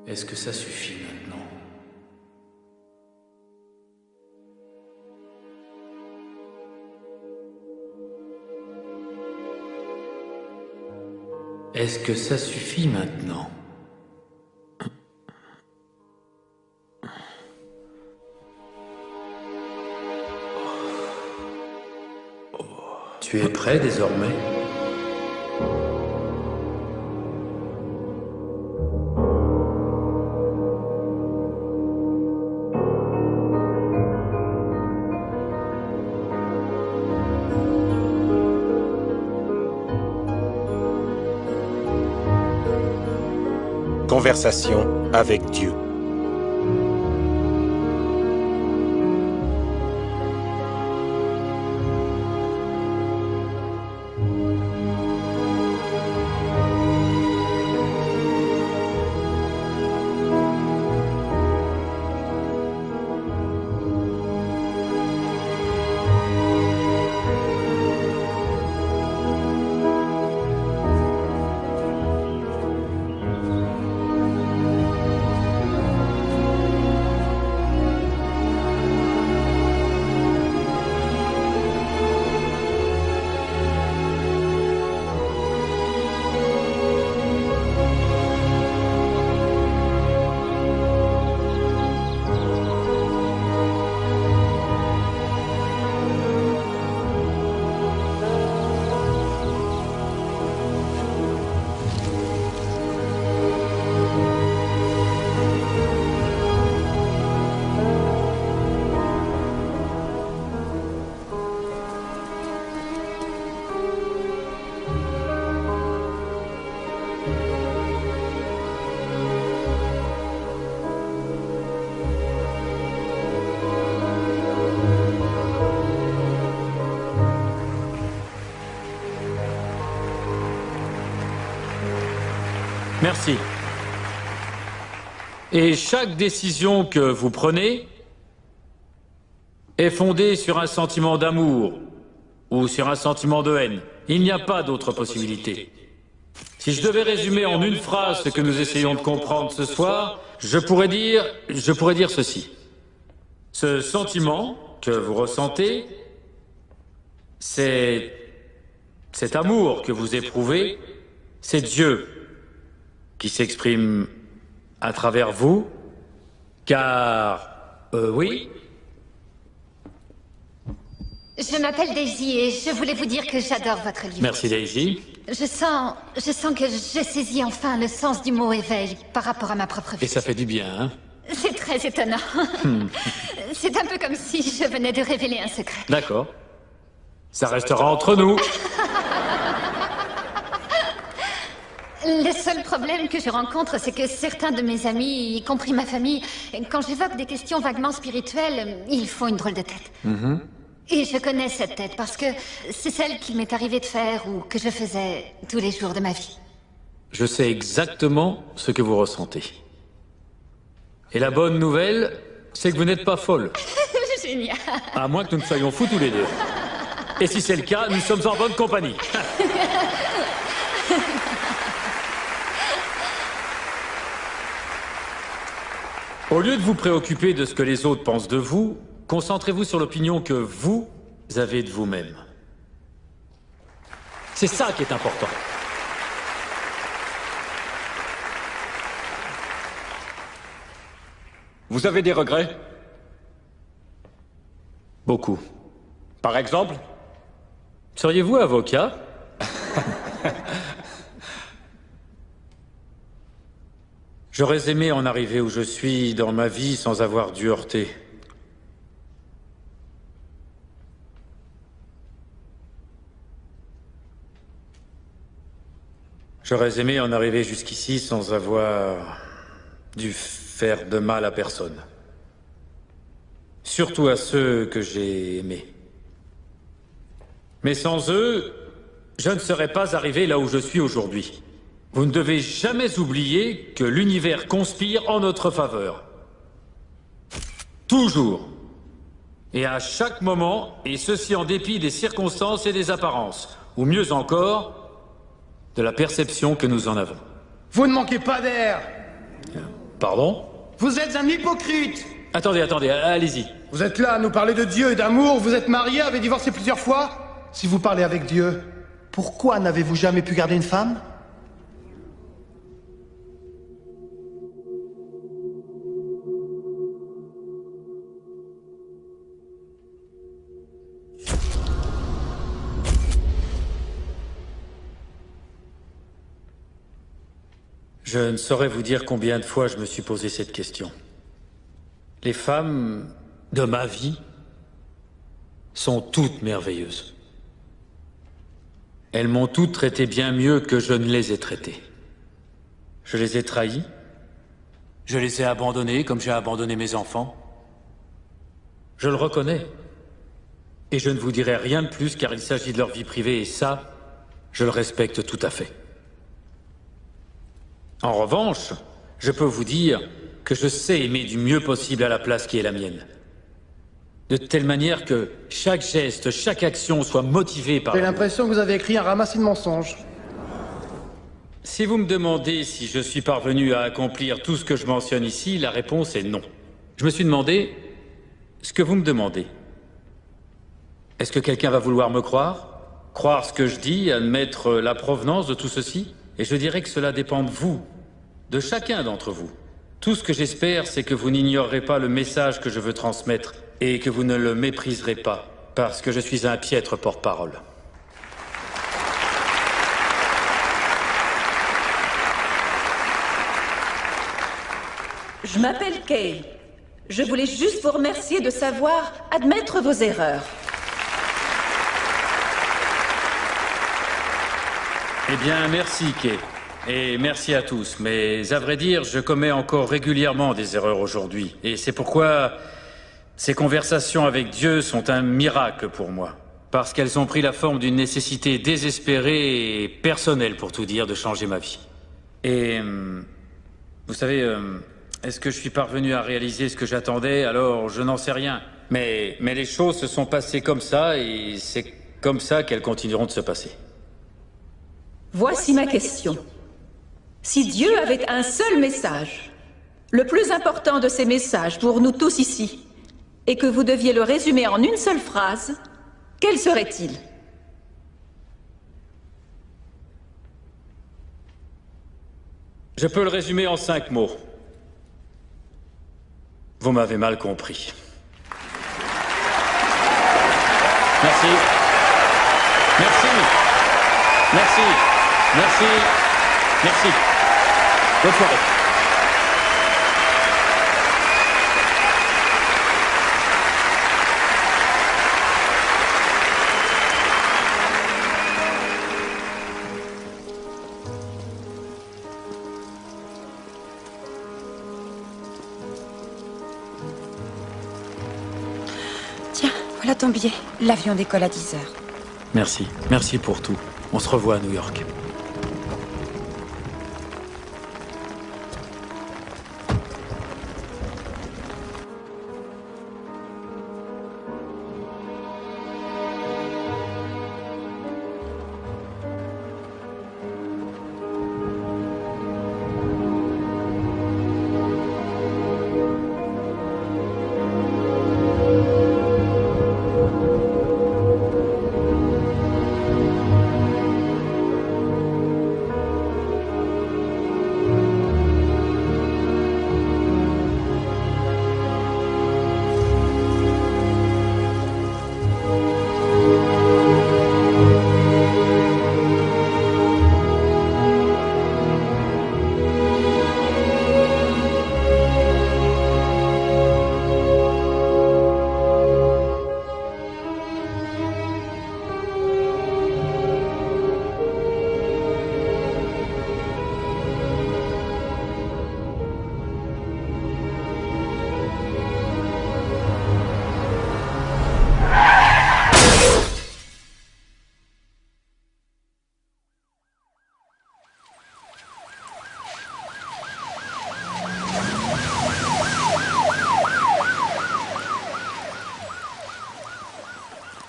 Est-ce que ça suffit maintenant? Est-ce que ça suffit maintenant? Tu es prêt désormais? Conversation avec Dieu. Merci. Et chaque décision que vous prenez est fondée sur un sentiment d'amour ou sur un sentiment de haine. Il n'y a pas d'autre possibilité. Si je devais résumer en une phrase ce que nous essayons de comprendre ce soir, je pourrais dire ceci. Ce sentiment que vous ressentez, cet amour que vous éprouvez, c'est Dieu qui s'exprime à travers vous, car, oui. Je m'appelle Daisy et je voulais vous dire que j'adore votre livre. Merci Daisy. Je sens que je saisis enfin le sens du mot éveil par rapport à ma propre vie. Et ça fait du bien, hein? C'est très étonnant. C'est un peu comme si je venais de révéler un secret. D'accord. Ça restera entre nous. Le seul problème que je rencontre, c'est que certains de mes amis, y compris ma famille, quand j'évoque des questions vaguement spirituelles, ils font une drôle de tête. Et je connais cette tête parce que c'est celle qu'il m'est arrivé de faire ou que je faisais tous les jours de ma vie. Je sais exactement ce que vous ressentez. Et la bonne nouvelle, c'est que vous n'êtes pas folle. Génial. À moins que nous ne soyons fous tous les deux. Et si c'est le cas, nous sommes en bonne compagnie. Au lieu de vous préoccuper de ce que les autres pensent de vous, concentrez-vous sur l'opinion que vous avez de vous-même. C'est ça qui est important. Vous avez des regrets? Beaucoup. Par exemple? Seriez-vous avocat? J'aurais aimé en arriver où je suis dans ma vie sans avoir dû heurter. J'aurais aimé en arriver jusqu'ici sans avoir dû faire de mal à personne. Surtout à ceux que j'ai aimés. Mais sans eux, je ne serais pas arrivé là où je suis aujourd'hui. Vous ne devez jamais oublier que l'univers conspire en notre faveur. Toujours. Et à chaque moment, et ceci en dépit des circonstances et des apparences. Ou mieux encore, de la perception que nous en avons. Vous ne manquez pas d'air! Pardon? Vous êtes un hypocrite! Attendez, allez-y. Vous êtes là à nous parler de Dieu et d'amour, vous êtes marié, avez divorcé plusieurs fois? Si vous parlez avec Dieu, pourquoi n'avez-vous jamais pu garder une femme? Je ne saurais vous dire combien de fois je me suis posé cette question. Les femmes de ma vie sont toutes merveilleuses. Elles m'ont toutes traité bien mieux que je ne les ai traitées. Je les ai trahies. Je les ai abandonnées comme j'ai abandonné mes enfants. Je le reconnais. Et je ne vous dirai rien de plus car il s'agit de leur vie privée et ça, je le respecte tout à fait. En revanche, je peux vous dire que je sais aimer du mieux possible à la place qui est la mienne. De telle manière que chaque geste, chaque action soit motivée par... J'ai l'impression que vous avez écrit un ramassis de mensonges. Si vous me demandez si je suis parvenu à accomplir tout ce que je mentionne ici, la réponse est non. Je me suis demandé ce que vous me demandez. Est-ce que quelqu'un va vouloir me croire? Croire ce que je dis, admettre la provenance de tout ceci? Et je dirais que cela dépend de vous, de chacun d'entre vous. Tout ce que j'espère, c'est que vous n'ignorerez pas le message que je veux transmettre et que vous ne le mépriserez pas, parce que je suis un piètre porte-parole. Je m'appelle Kay. Je voulais juste vous remercier de savoir admettre vos erreurs. Eh bien, merci, Kay. Et merci à tous. Mais à vrai dire, je commets encore régulièrement des erreurs aujourd'hui. Et c'est pourquoi ces conversations avec Dieu sont un miracle pour moi. Parce qu'elles ont pris la forme d'une nécessité désespérée et personnelle, pour tout dire, de changer ma vie. Et... vous savez, est-ce que je suis parvenu à réaliser ce que j'attendais? Alors, je n'en sais rien. Mais les choses se sont passées comme ça, et c'est comme ça qu'elles continueront de se passer. Voici ma question. Si Dieu avait un seul message, le plus important de ces messages pour nous tous ici, et que vous deviez le résumer en une seule phrase, quel serait-il? Je peux le résumer en 5 mots. Vous m'avez mal compris. Merci. Merci. Merci. Merci. Merci. Bonne soirée. Tiens, voilà ton billet. L'avion décolle à 10 heures. Merci. Merci pour tout. On se revoit à New York.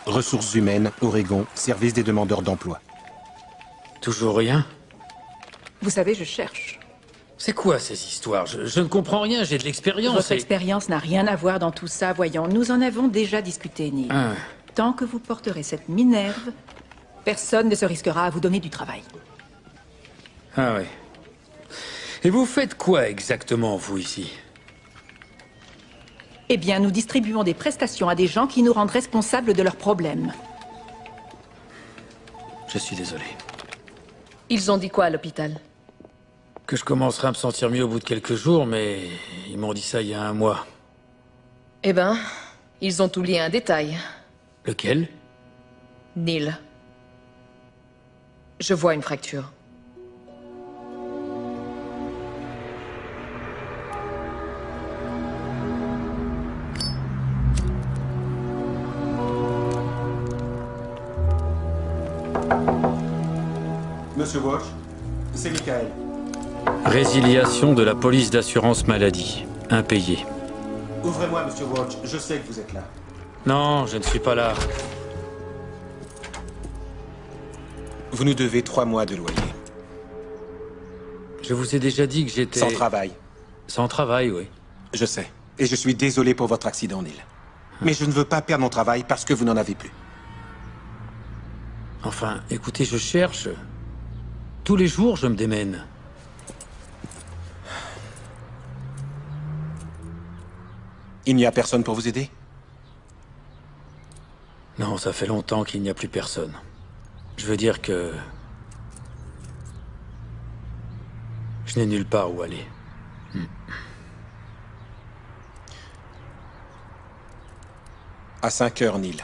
Ressources humaines, Oregon, service des demandeurs d'emploi. Toujours rien? Vous savez, je cherche. C'est quoi ces histoires? Je ne comprends rien, j'ai de l'expérience. Votre expérience n'a rien à voir dans tout ça, voyons. Nous en avons déjà discuté, Neil. Ah. Tant que vous porterez cette Minerve, personne ne se risquera à vous donner du travail. Ah ouais. Et vous faites quoi exactement, vous, ici? Eh bien, nous distribuons des prestations à des gens qui nous rendent responsables de leurs problèmes. Je suis désolé. Ils ont dit quoi à l'hôpital? Que je commencerai à me sentir mieux au bout de quelques jours, mais ils m'ont dit ça il y a un mois. Eh ben, ils ont oublié un détail. Lequel? Neil. Je vois une fracture. Monsieur Walsh, c'est Michael. Résiliation de la police d'assurance maladie. Impayé. Ouvrez-moi, monsieur Walsh, je sais que vous êtes là. Non, je ne suis pas là. Vous nous devez 3 mois de loyer. Je vous ai déjà dit que j'étais... Sans travail. Sans travail, oui. Je sais. Et je suis désolé pour votre accident, Neil. Mais je ne veux pas perdre mon travail parce que vous n'en avez plus. Enfin, écoutez, je cherche. Tous les jours, je me démène. Il n'y a personne pour vous aider? Non, ça fait longtemps qu'il n'y a plus personne. Je veux dire que... je n'ai nulle part où aller. À 5 heures, Neil.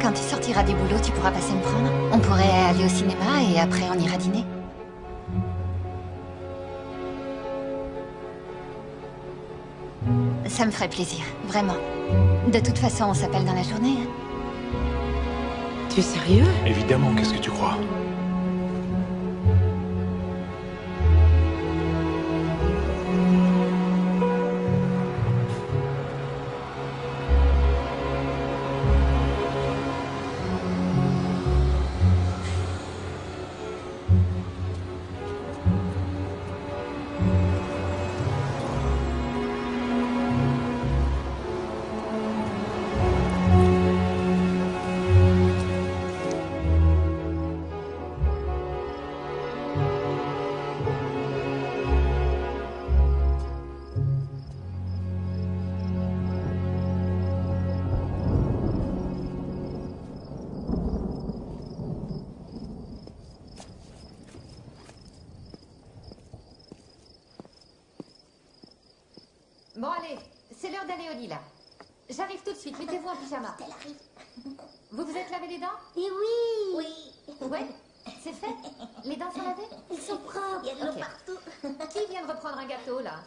Quand tu sortiras du boulot, tu pourras passer me prendre. On pourrait aller au cinéma et après on ira dîner. Ça me ferait plaisir, vraiment. De toute façon, on s'appelle dans la journée. Hein. Tu es sérieux? Évidemment, qu'est-ce que tu crois? Bon, allez, c'est l'heure d'aller au lit, là. J'arrive tout de suite, mettez-vous en pyjama. Elle arrive. Vous vous êtes lavé les dents? Et oui. Oui. Ouais, c'est fait? Les dents sont lavées? Ils sont propres. Il y a de l'eau Ok. partout. Qui vient de reprendre un gâteau, là?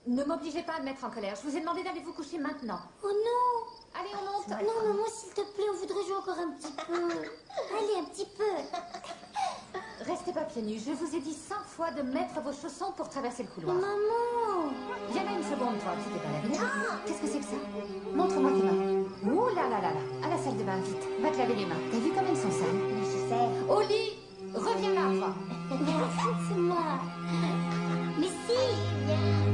Ne m'obligez pas à me mettre en colère. Je vous ai demandé d'aller vous coucher maintenant. Oh non. Allez, on monte. Non, maman, s'il te plaît, on voudrait jouer encore un petit peu. Allez, un petit peu. Restez pas pieds nus. Je vous ai dit 100 fois de mettre vos chaussons pour traverser le couloir. Maman. Viens là une seconde, toi. Tu t'es pas lavé. Qu'est-ce que c'est que ça? Montre-moi tes mains. Ouh là là là là. À la salle de bain, vite. Va te laver les mains. T'as vu comme elles sont sales? Mais je sais. Au lit. Reviens là, toi. C'est moi. Mais si.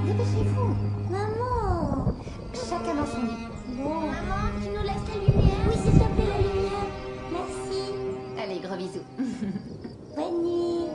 Dépêchez-vous. Maman. Chacun dans son lit. Bon. Maman, tu nous laisses la lumière? Oui, s'il te plaît, la lumière. Merci. Allez, gros bisous. Bonne nuit.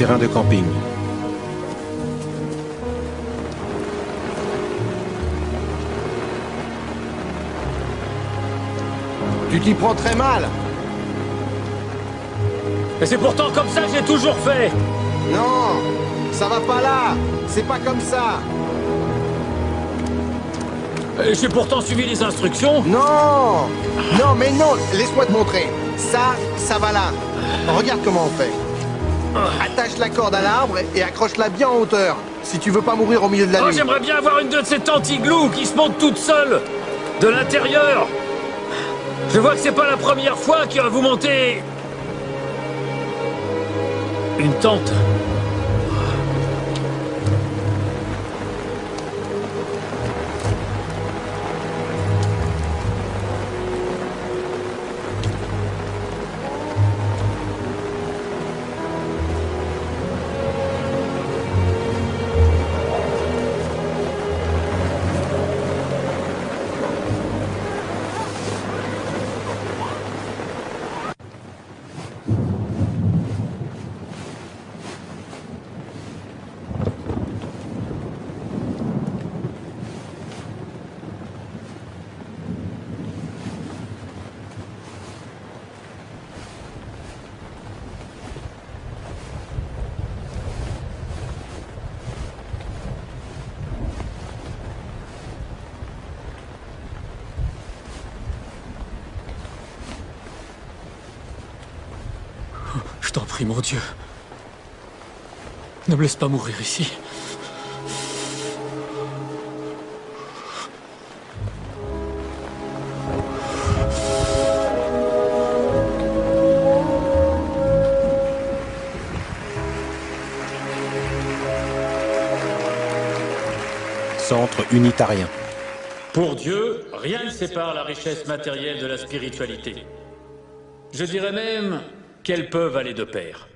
terrain de camping. Tu t'y prends très mal. Et c'est pourtant comme ça que j'ai toujours fait. Non, ça va pas là. C'est pas comme ça. Et j'ai pourtant suivi les instructions. Non. Non, mais non. Laisse-moi te montrer. Ça va là. Regarde comment on fait. Attache la corde à l'arbre et accroche-la bien en hauteur. Si tu veux pas mourir au milieu de la Oh, nuit. j'aimerais bien avoir une de ces tantes igloos qui se montent toutes seules. De l'intérieur. Je vois que c'est pas la première fois que vous montez... une tente. Je t'en prie, mon Dieu. Ne me laisse pas mourir ici. Centre unitarien. Pour Dieu, rien ne sépare la richesse matérielle de la spiritualité. Je dirais même qu'elles peuvent aller de pair.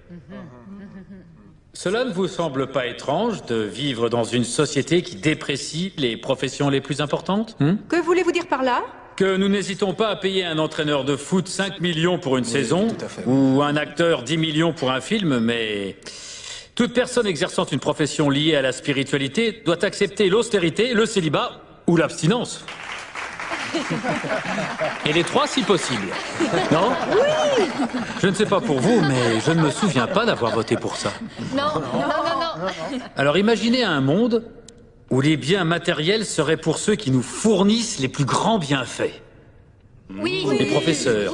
Cela ne vous semble pas étrange de vivre dans une société qui déprécie les professions les plus importantes Que voulez-vous dire par là? Que nous n'hésitons pas à payer un entraîneur de foot 5 millions pour une saison, tout à fait. ou un acteur 10 millions pour un film, mais toute personne exerçant une profession liée à la spiritualité doit accepter l'austérité, le célibat ou l'abstinence. Et les trois si possible. Non? Oui. Je ne sais pas pour vous, mais je ne me souviens pas d'avoir voté pour ça. Non, non, non, non. Alors imaginez un monde où les biens matériels seraient pour ceux qui nous fournissent les plus grands bienfaits. Oui. Les professeurs,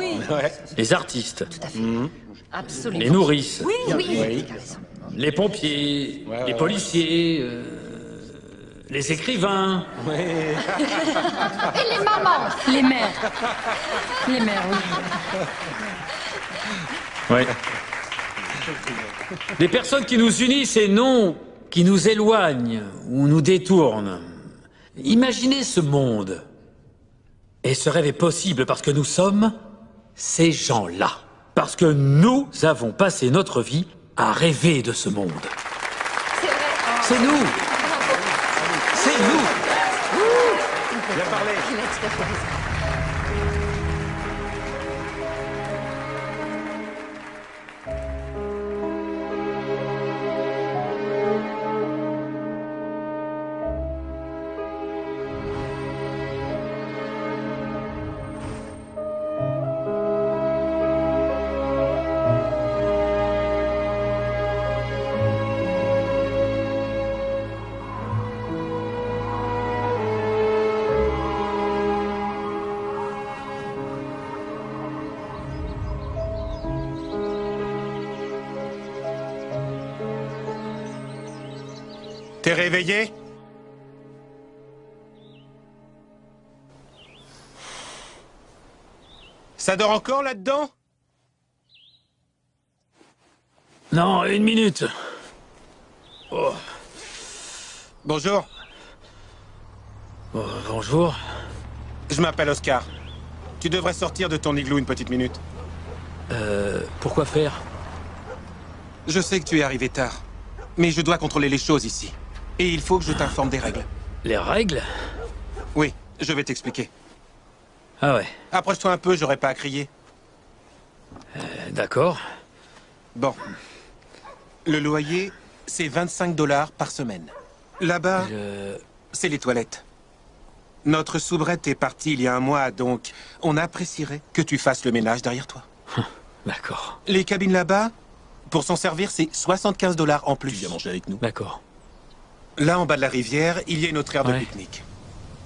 les artistes, les nourrices, les pompiers, les policiers, les écrivains. Et les mamans. Les mères. Les mères, oui. Ouais. Des personnes qui nous unissent et non qui nous éloignent ou nous détournent. Imaginez ce monde. Et ce rêve est possible parce que nous sommes ces gens-là. Parce que nous avons passé notre vie à rêver de ce monde. C'est vrai. C'est nous. C'est nous. Bien parlé. Il a tout à fait raison. T'es réveillé? Ça dort encore là-dedans? Non, une minute. Oh. Bonjour, Oh, bonjour. je m'appelle Oscar. Tu devrais sortir de ton igloo une petite minute. Pourquoi faire? Je sais que tu es arrivé tard, mais je dois contrôler les choses ici. Et il faut que je t'informe des règles. Les règles? Oui, je vais t'expliquer. Ah ouais, Approche-toi un peu, j'aurai pas à crier. d'accord. Bon. Le loyer, c'est 25 $ par semaine. Là-bas, c'est les toilettes. Notre soubrette est partie il y a un mois, donc on apprécierait que tu fasses le ménage derrière toi. D'accord. Les cabines là-bas, pour s'en servir, c'est 75 $ en plus. Tu viens manger avec nous? D'accord. Là, en bas de la rivière, il y a une autre aire de pique-nique.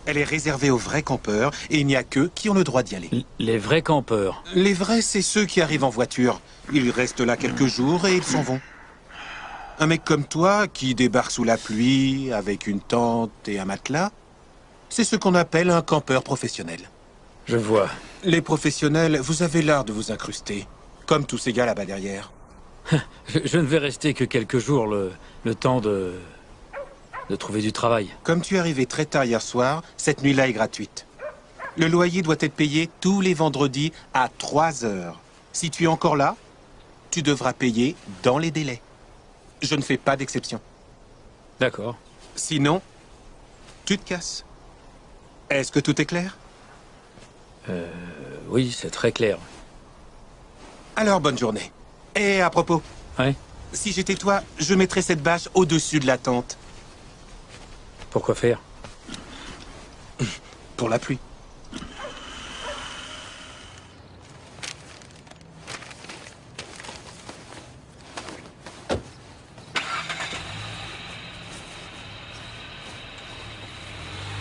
Elle est réservée aux vrais campeurs, et il n'y a qu'eux qui ont le droit d'y aller. Les vrais campeurs? Les vrais, c'est ceux qui arrivent en voiture. Ils restent là quelques jours et ils s'en vont. Un mec comme toi, qui débarque sous la pluie, avec une tente et un matelas, c'est ce qu'on appelle un campeur professionnel. Je vois. Les professionnels, vous avez l'art de vous incruster, comme tous ces gars là-bas derrière. Je ne vais rester que quelques jours, le temps de trouver du travail. Comme tu es arrivé très tard hier soir, cette nuit-là est gratuite. Le loyer doit être payé tous les vendredis à 3 heures. Si tu es encore là, tu devras payer dans les délais. Je ne fais pas d'exception. D'accord. Sinon, tu te casses. Est-ce que tout est clair? Oui, c'est très clair. Alors, bonne journée. Et à propos, si j'étais toi, je mettrais cette bâche au-dessus de la tente. Pourquoi faire? Pour la pluie.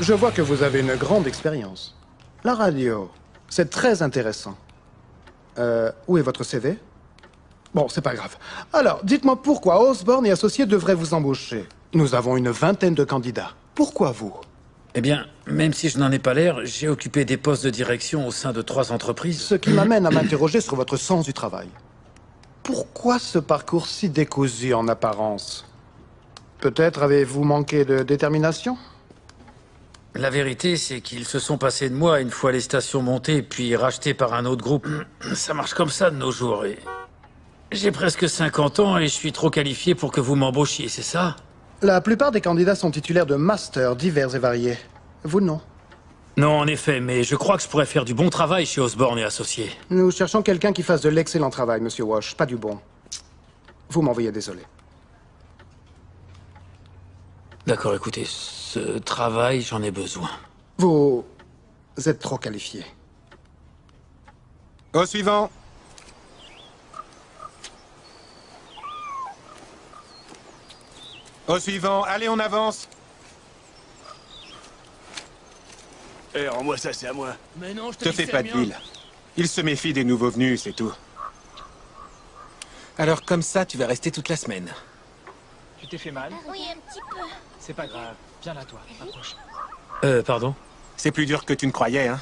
Je vois que vous avez une grande expérience. La radio, c'est très intéressant. Où est votre CV? Bon, c'est pas grave. Alors, dites-moi pourquoi Osborne et Associés devraient vous embaucher. Nous avons une vingtaine de candidats. Pourquoi vous? Eh bien, même si je n'en ai pas l'air, j'ai occupé des postes de direction au sein de 3 entreprises. Ce qui m'amène à m'interroger sur votre sens du travail. Pourquoi ce parcours si décousu en apparence? Peut-être avez-vous manqué de détermination? La vérité, c'est qu'ils se sont passés de moi une fois les stations montées, puis rachetées par un autre groupe. Ça marche comme ça de nos jours, et... J'ai presque 50 ans et je suis trop qualifié pour que vous m'embauchiez, c'est ça? La plupart des candidats sont titulaires de masters divers et variés. Vous, non? Non, en effet, mais je crois que je pourrais faire du bon travail chez Osborne et Associés. Nous cherchons quelqu'un qui fasse de l'excellent travail, Monsieur Walsh, pas du bon. Vous m'envoyez désolé. D'accord, écoutez, ce travail, j'en ai besoin. Vous êtes trop qualifié. Au suivant. Au suivant, allez, on avance. Eh, rends-moi ça, c'est à moi. Mais non, je Te fais pas de deal. Il se méfie des nouveaux venus, c'est tout. Alors comme ça, tu vas rester toute la semaine. Tu t'es fait mal? Oui, un petit peu. C'est pas grave. Viens là, toi. Approche. Pardon? C'est plus dur que tu ne croyais, hein.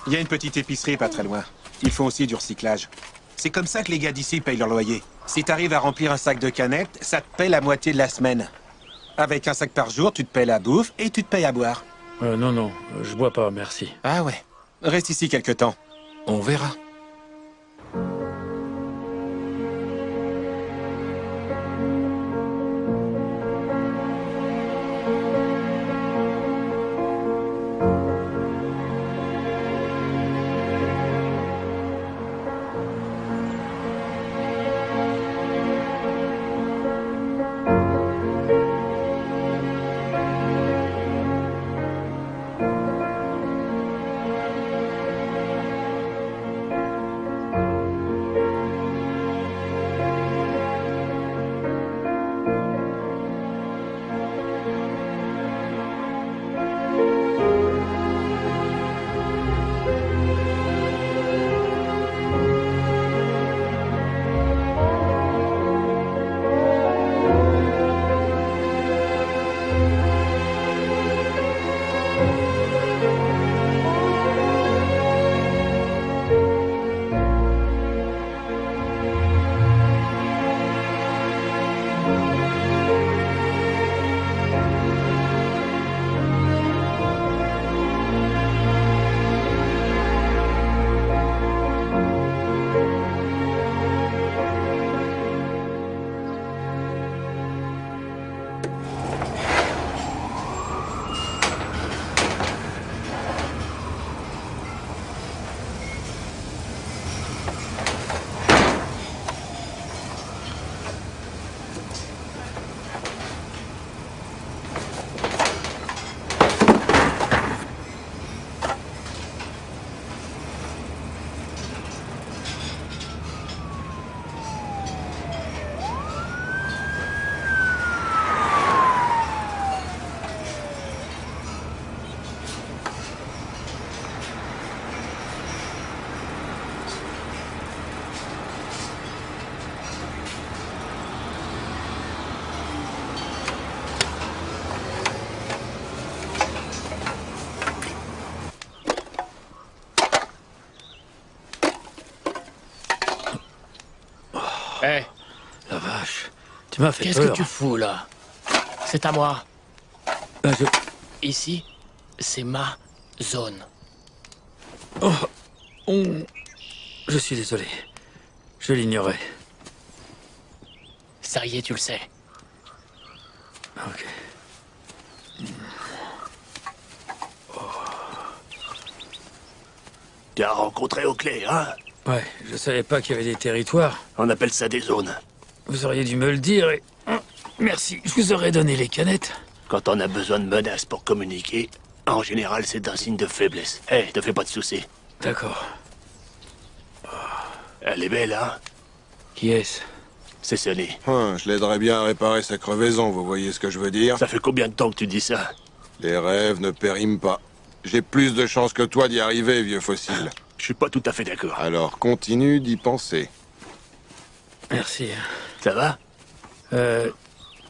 Il y a une petite épicerie pas très loin. Ils font aussi du recyclage. C'est comme ça que les gars d'ici payent leur loyer. Si t'arrives à remplir un sac de canettes, ça te paie la moitié de la semaine. Avec un sac par jour, tu te paies la bouffe et tu te payes à boire. Non, je bois pas, merci. Ah ouais. Reste ici quelque temps. On verra. Tu m'as fait Qu'est-ce peur. que tu fous, là? C'est à moi. Ici, c'est ma zone. Je suis désolé. Je l'ignorais. Ça y est, tu le sais. Ok. Tu as rencontré Oakley, hein? Ouais, je savais pas qu'il y avait des territoires. On appelle ça des zones. Vous auriez dû me le dire et... Merci, je vous aurais donné les canettes. Quand on a besoin de menaces pour communiquer, en général, c'est un signe de faiblesse. Hé, te fais pas de soucis. D'accord. Elle est belle, hein? Qui est-ce? C'est Sonny. Je l'aiderais bien à réparer sa crevaison, vous voyez ce que je veux dire? Ça fait combien de temps que tu dis ça? Les rêves ne périment pas. J'ai plus de chances que toi d'y arriver, vieux fossile. Je suis pas tout à fait d'accord. Alors continue d'y penser. Merci. Ça va?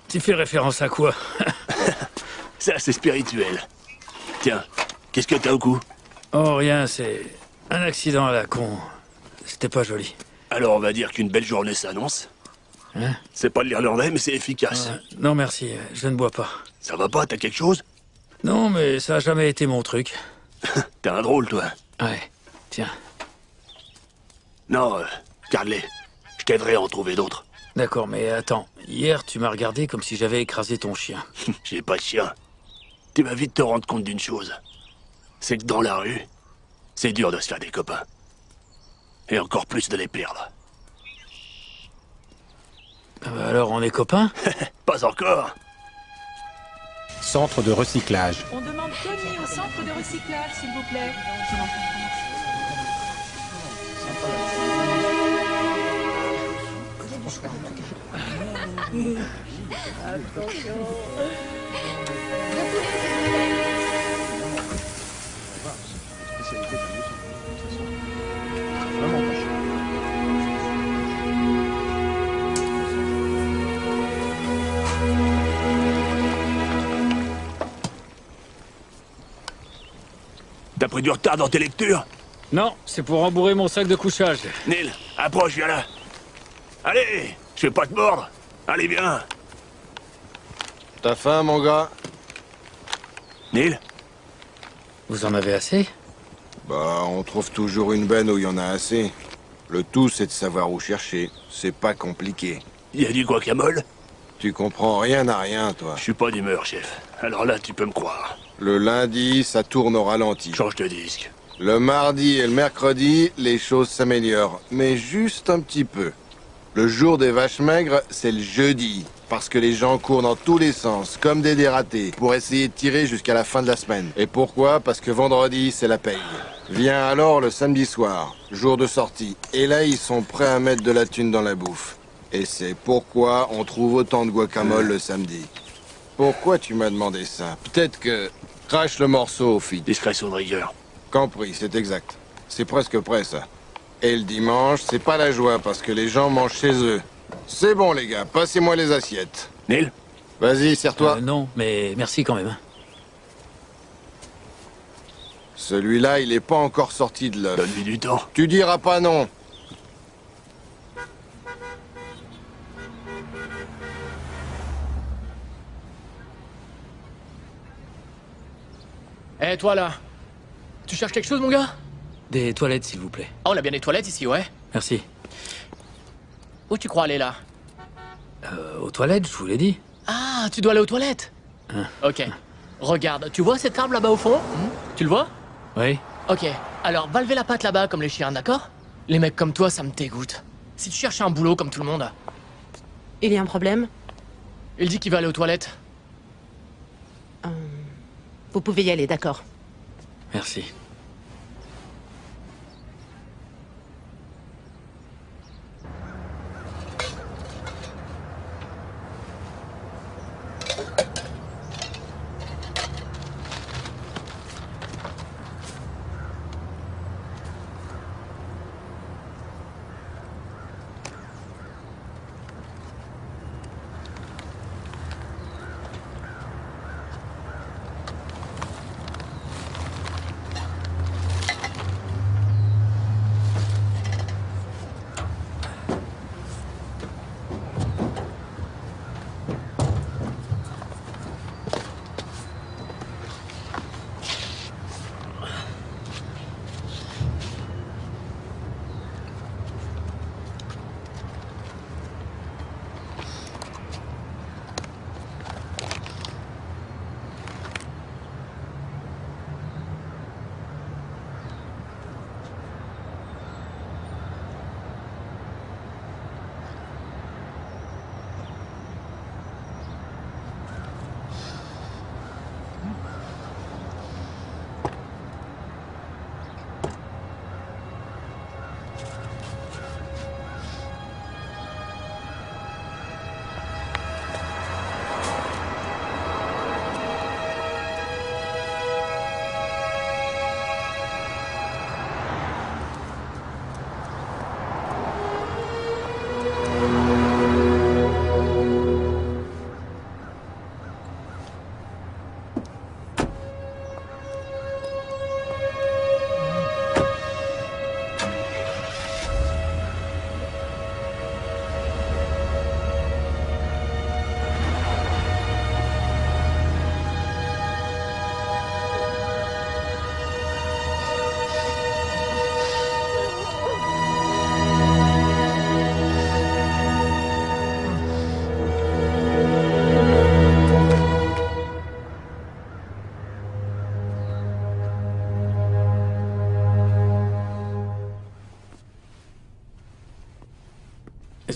Tu fais référence à quoi? Ça, c'est spirituel. Tiens, qu'est-ce que t'as au cou? Oh, rien, c'est un accident à la con. C'était pas joli. Alors on va dire qu'une belle journée s'annonce. Hein? C'est pas de l'irlandais, mais c'est efficace. Non, merci, je ne bois pas. Ça va pas, t'as quelque chose? Non, mais ça a jamais été mon truc. T'es un drôle, toi. Ouais, tiens. Non, garde-les. Je t'aiderai à en trouver d'autres. D'accord, mais attends. Hier, tu m'as regardé comme si j'avais écrasé ton chien. J'ai pas de chien. Tu vas vite te rendre compte d'une chose. C'est que dans la rue, c'est dur de se faire des copains. Et encore plus de les perdre. Alors, on est copains? Pas encore. Centre de recyclage. On demande Tony au centre de recyclage, s'il vous plaît. T'as pris du retard dans tes lectures? Non, c'est pour rembourrer mon sac de couchage. Neil, approche, viens là. Allez, je vais pas te mordre. Allez, viens. T'as faim, mon gars? Neil? Vous en avez assez? Bah, on trouve toujours une benne où il y en a assez. Le tout, c'est de savoir où chercher. C'est pas compliqué. Y a du guacamole? Tu comprends rien à rien, toi. Je suis pas d'humeur, chef. Alors là, tu peux me croire. Le lundi, ça tourne au ralenti. Change de disque. Le mardi et le mercredi, les choses s'améliorent. Mais juste un petit peu. Le jour des vaches maigres, c'est le jeudi. Parce que les gens courent dans tous les sens, comme des dératés, pour essayer de tirer jusqu'à la fin de la semaine. Et pourquoi? Parce que vendredi, c'est la paye. Vient alors le samedi soir, jour de sortie. Et là, ils sont prêts à mettre de la thune dans la bouffe. Et c'est pourquoi on trouve autant de guacamole le samedi. Pourquoi tu m'as demandé ça? Peut-être que... Crache le morceau, fille. Discrétion de rigueur. Compris, c'est exact. C'est presque prêt, ça. Et le dimanche, c'est pas la joie, parce que les gens mangent chez eux. C'est bon, les gars, passez-moi les assiettes. Neil? Vas-y, serre-toi. Non, mais merci quand même. Celui-là, il est pas encore sorti de l'œuf. Donne-lui du temps. Tu diras pas non. Eh, toi là, tu cherches quelque chose, mon gars? Des toilettes, s'il vous plaît. Ah, on a bien des toilettes ici, ouais. Merci. Où tu crois aller là? Aux toilettes, je vous l'ai dit. Ah, tu dois aller aux toilettes? Ok. Regarde, tu vois cet arbre là-bas au fond? Tu le vois? Oui. Ok, alors va lever la patte là-bas comme les chiens, d'accord? Les mecs comme toi, ça me dégoûte. Si tu cherches un boulot comme tout le monde... Il y a un problème? Il dit qu'il va aller aux toilettes. Vous pouvez y aller, d'accord. Merci.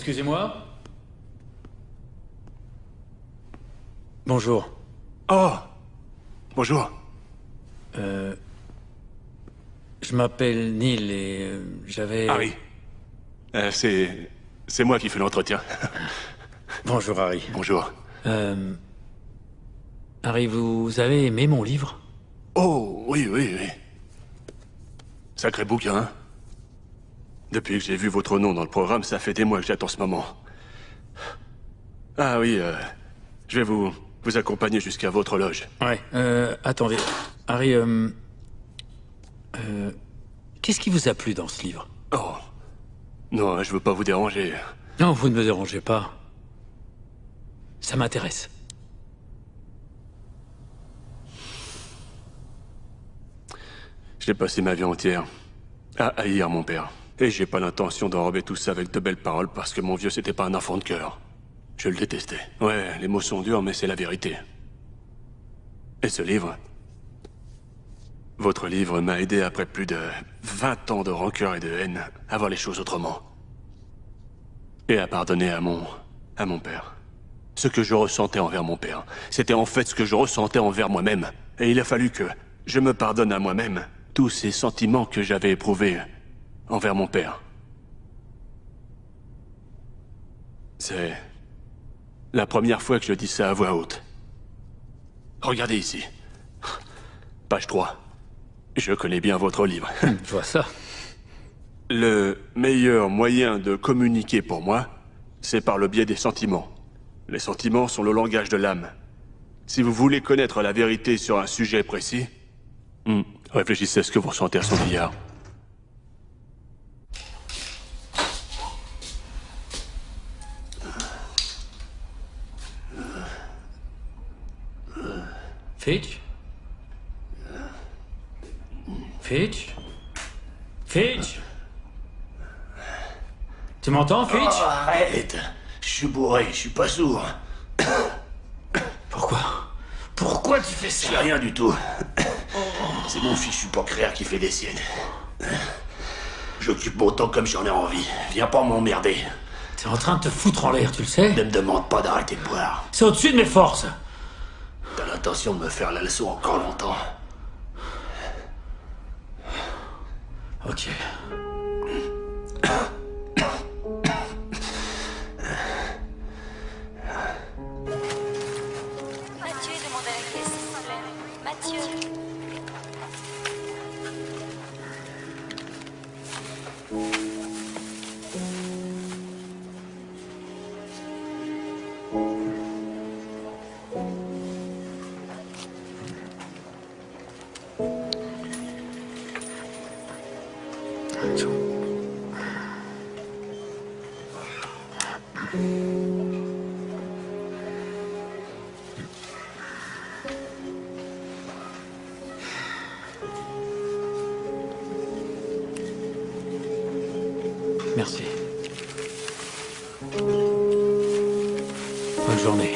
Excusez-moi. Bonjour. Oh! Bonjour. Je m'appelle Neil et j'avais... Harry. C'est moi qui fais l'entretien. Bonjour, Harry. Bonjour. Harry, vous avez aimé mon livre? Oh, oui, oui, oui. Sacré bouquin, hein? Depuis que j'ai vu votre nom dans le programme, ça fait des mois que j'attends ce moment. Ah oui, je vais vous accompagner jusqu'à votre loge. Ouais, attendez. Harry, qu'est-ce qui vous a plu dans ce livre? Oh. Non, je veux pas vous déranger. Non, vous ne me dérangez pas. Ça m'intéresse. J'ai passé ma vie entière à haïr mon père. Et j'ai pas l'intention d'enrober tout ça avec de belles paroles parce que mon vieux, c'était pas un enfant de cœur. Je le détestais. Ouais, les mots sont durs, mais c'est la vérité. Et ce livre... Votre livre m'a aidé après plus de 20 ans de rancœur et de haine à voir les choses autrement. Et à pardonner à mon père. Ce que je ressentais envers mon père, c'était en fait ce que je ressentais envers moi-même. Et il a fallu que je me pardonne à moi-même tous ces sentiments que j'avais éprouvés envers mon père. C'est la première fois que je dis ça à voix haute. Regardez ici. Page 3. Je connais bien votre livre. Je vois ça. Le meilleur moyen de communiquer pour moi, c'est par le biais des sentiments. Les sentiments sont le langage de l'âme. Si vous voulez connaître la vérité sur un sujet précis, réfléchissez à ce que vous ressentez à son égard. Fitch? Fitch? Fitch? Tu m'entends, Fitch? Oh, arrête! Je suis bourré, je suis pas sourd. Pourquoi? Pourquoi tu fais ça? Rien du tout. C'est mon fichu pancréas qui fait des siennes. J'occupe mon temps comme j'en ai envie. Viens pas m'emmerder. T'es en train de te foutre en l'air, tu le sais? Ne me demande pas d'arrêter de boire. C'est au-dessus de mes forces. T'as l'intention de me faire la leçon encore longtemps. Ok. Mathieu demande à la caisse, s'il vous plaît. Mathieu. Merci. Bonne journée.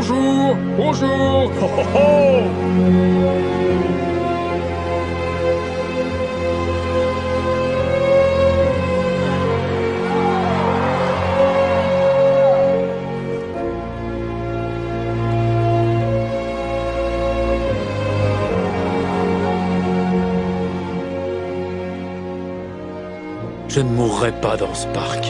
Bonjour. Bonjour. Ho, ho, ho. Je ne mourrai pas dans ce parc.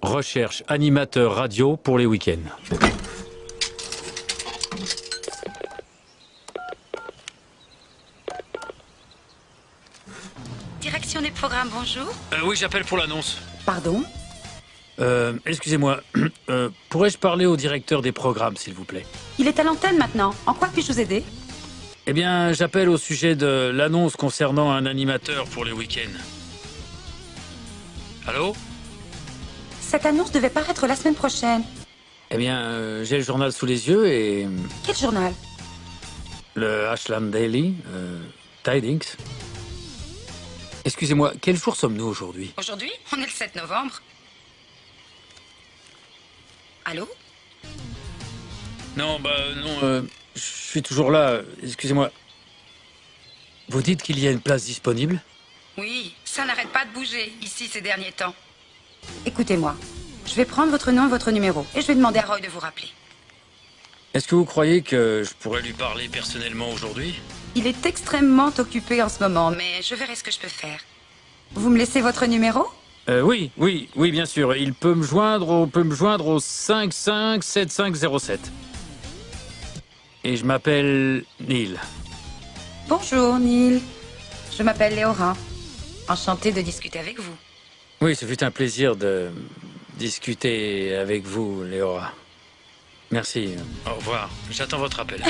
Recherche animateur radio pour les week-ends. Direction des programmes, bonjour. Oui, j'appelle pour l'annonce. Pardon? Excusez-moi. Pourrais-je parler au directeur des programmes, s'il vous plaît? Il est à l'antenne maintenant. En quoi puis-je vous aider? Eh bien, j'appelle au sujet de l'annonce concernant un animateur pour les week-ends. Allô? Cette annonce devait paraître la semaine prochaine. Eh bien, j'ai le journal sous les yeux et... Quel journal? Le Ashland Daily, Tidings. Excusez-moi, quel jour sommes-nous aujourd'hui? Aujourd'hui, on est le 7 novembre. Allô? Non, non, je suis toujours là. Excusez-moi. Vous dites qu'il y a une place disponible? Oui, ça n'arrête pas de bouger, ici, ces derniers temps. Écoutez-moi, je vais prendre votre nom et votre numéro, et je vais demander à Roy de vous rappeler. Est-ce que vous croyez que je pourrais lui parler personnellement aujourd'hui? Il est extrêmement occupé en ce moment, mais je verrai ce que je peux faire. Vous me laissez votre numéro? Oui, bien sûr. Il peut me joindre au 557507. Et je m'appelle Neil. Bonjour, Neil. Je m'appelle Léora. Enchantée de discuter avec vous. Oui, ce fut un plaisir de discuter avec vous, Léora. Merci. Au revoir. J'attends votre appel.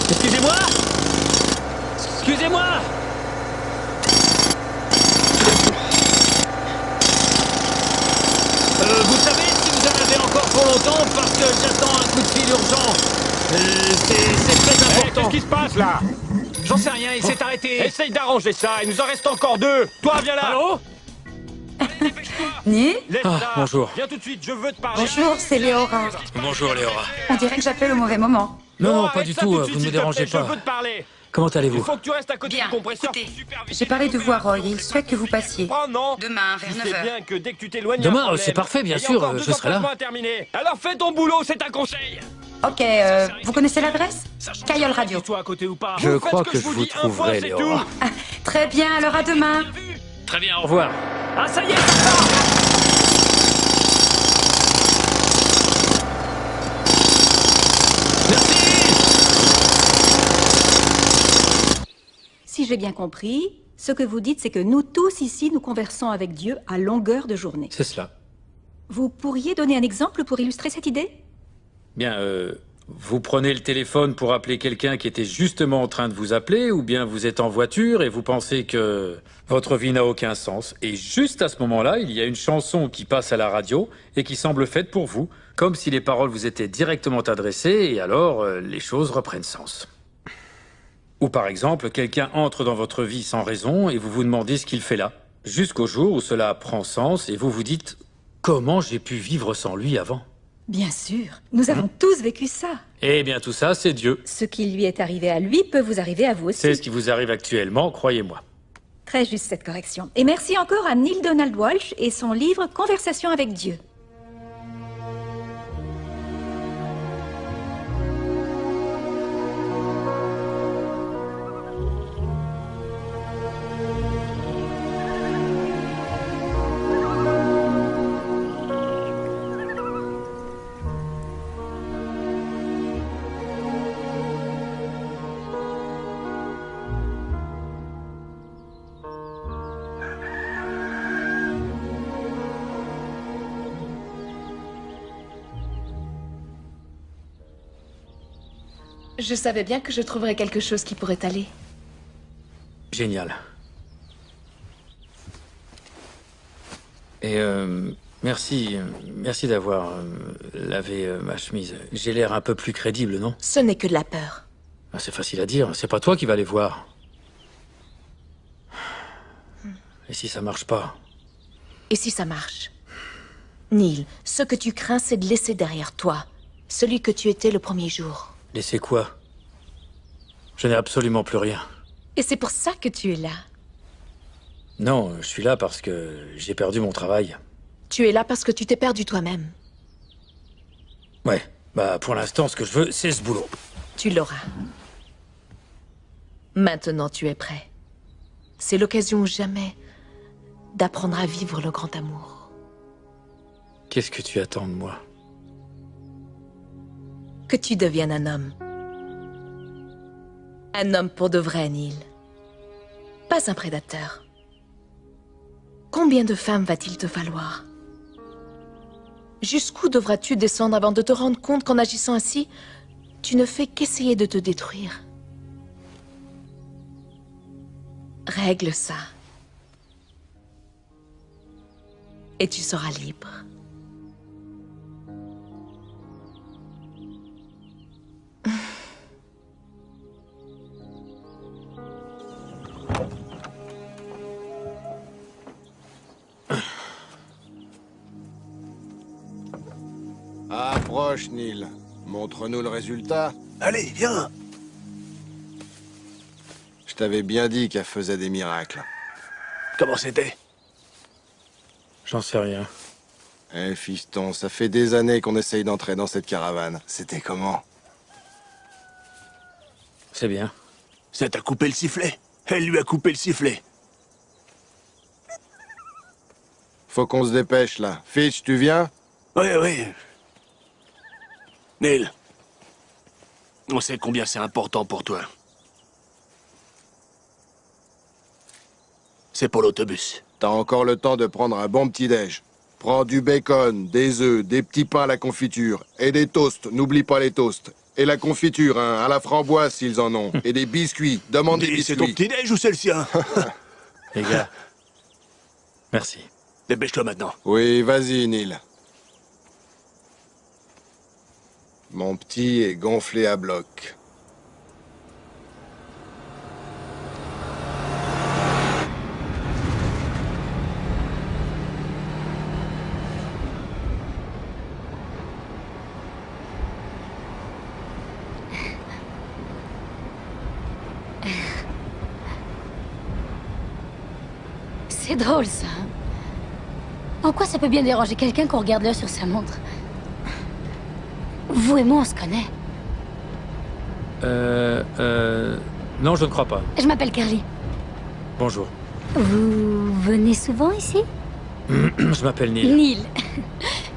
Excusez-moi! Excusez-moi! longtemps parce que j'attends un coup de fil urgent. C'est très important. Qu'est-ce qui se passe là? J'en sais rien, il s'est arrêté. Essaye d'arranger ça, il nous en reste encore 2. Toi, viens là. Allô? Ni Bonjour. Viens tout de suite, je veux te parler. Bonjour, c'est Léora. Bonjour Léora. On dirait que j'appelle au mauvais moment. Non, pas arrête du ça tout, de vous suite, ne me s'il te dérangez plaît, pas. Je veux te parler. Comment Il allez-vous? faut que tu restes à côté Bien, du compresseur. écoutez, Superviser j'ai parlé de les vous à fumeurs. Roy et il souhaite que vous passiez. Oh non. Demain, vers Tu 9 sais h. bien que dès que tu t'éloignes, Demain, il y a un problème. c'est parfait, bien Et il y a sûr, encore 2 je serai là. emplacements à terminer. Alors fais ton boulot, c'est un conseil. Ok, vous connaissez l'adresse? Caillol Radio. Toi à côté ou pas? Je Vous crois faites que ce je je vous vous dis, un fois, trouverai, c'est Léora. tout. Ah, très bien, alors à demain. Très bien, au revoir. Ah, ça y est, ça part. Si j'ai bien compris, ce que vous dites, c'est que nous tous ici, nous conversons avec Dieu à longueur de journée. C'est cela. Vous pourriez donner un exemple pour illustrer cette idée? Bien, vous prenez le téléphone pour appeler quelqu'un qui était justement en train de vous appeler, ou bien vous êtes en voiture et vous pensez que votre vie n'a aucun sens. Et juste à ce moment-là, il y a une chanson qui passe à la radio et qui semble faite pour vous, comme si les paroles vous étaient directement adressées, et alors les choses reprennent sens. Ou par exemple, quelqu'un entre dans votre vie sans raison et vous vous demandez ce qu'il fait là, jusqu'au jour où cela prend sens et vous vous dites « Comment j'ai pu vivre sans lui avant ?» Bien sûr, nous avons tous vécu ça. Eh bien tout ça, c'est Dieu. Ce qui lui est arrivé à lui peut vous arriver à vous aussi. C'est ce qui vous arrive actuellement, croyez-moi. Très juste cette correction. Et merci encore à Neil Donald Walsh et son livre Conversation avec Dieu. Je savais bien que je trouverais quelque chose qui pourrait aller. Génial. Et merci d'avoir lavé ma chemise. J'ai l'air un peu plus crédible, non? Ce n'est que de la peur. Ah, c'est facile à dire, c'est pas toi qui vas les voir. Et si ça marche pas? Et si ça marche? Neil, ce que tu crains, c'est de laisser derrière toi celui que tu étais le premier jour. Laissez quoi? Je n'ai absolument plus rien. Et c'est pour ça que tu es là. Non, je suis là parce que j'ai perdu mon travail. Tu es là parce que tu t'es perdu toi-même. Ouais, bah pour l'instant, ce que je veux, c'est ce boulot. Tu l'auras. Maintenant, tu es prêt. C'est l'occasion ou jamais d'apprendre à vivre le grand amour. Qu'est-ce que tu attends de moi? Que tu deviennes un homme. Un homme pour de vrai, Neil. Pas un prédateur. Combien de femmes va-t-il te falloir? Jusqu'où devras-tu descendre avant de te rendre compte qu'en agissant ainsi, tu ne fais qu'essayer de te détruire? Règle ça. Et tu seras libre. Approche, Neil. Montre-nous le résultat. Allez, viens. Je t'avais bien dit qu'elle faisait des miracles. Comment c'était? J'en sais rien. Eh, fiston, ça fait des années qu'on essaye d'entrer dans cette caravane. C'était comment? C'est bien. Ça t'a coupé le sifflet. Elle lui a coupé le sifflet. Faut qu'on se dépêche, là. Fitch, tu viens? Oui. Neil, on sait combien c'est important pour toi. C'est pour l'autobus. T'as encore le temps de prendre un bon petit-déj. Prends du bacon, des œufs, des petits pains à la confiture et des toasts. N'oublie pas les toasts. Et la confiture, hein, à la framboise s'ils en ont. Et des biscuits. Demande des biscuits. C'est ton petit-déj ou c'est le sien? Les gars, merci. Dépêche-toi maintenant. Oui, vas-y, Neil. Mon petit est gonflé à bloc. C'est drôle, ça. En quoi ça peut bien déranger quelqu'un qu'on regarde l'heure sur sa montre? Vous et moi, on se connaît. Non, je ne crois pas. Je m'appelle Carly. Bonjour. Vous venez souvent ici? Je m'appelle Neil. Neil.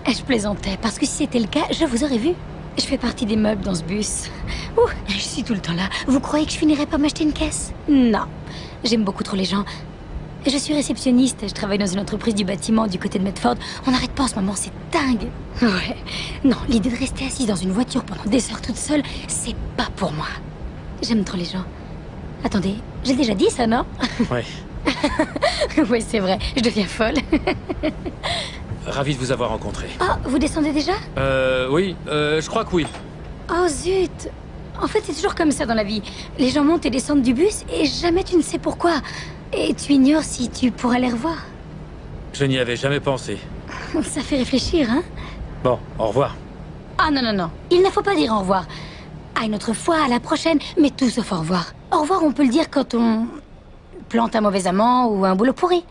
Je plaisantais, parce que si c'était le cas, je vous aurais vu. Je fais partie des meubles dans ce bus. Ouh, je suis tout le temps là. Vous croyez que je finirais par m'acheter une caisse? Non. J'aime beaucoup trop les gens. Je suis réceptionniste, je travaille dans une entreprise du bâtiment du côté de Medford. On n'arrête pas en ce moment, c'est dingue. Ouais. Non, l'idée de rester assise dans une voiture pendant des heures toute seule, c'est pas pour moi. J'aime trop les gens. Attendez, j'ai déjà dit ça, non? Ouais. Oui, c'est vrai, je deviens folle. Ravi de vous avoir rencontré. Oh, vous descendez déjà? Oui, je crois que oui. Oh zut. En fait, c'est toujours comme ça dans la vie. Les gens montent et descendent du bus et jamais tu ne sais pourquoi. Et tu ignores si tu pourras les revoir. Je n'y avais jamais pensé. Ça fait réfléchir, hein? Bon, au revoir. Ah non, non, non. Il ne faut pas dire au revoir. À une autre fois, à la prochaine, mais tout sauf au revoir. Au revoir, on peut le dire quand on plante un mauvais amant ou un boulot pourri.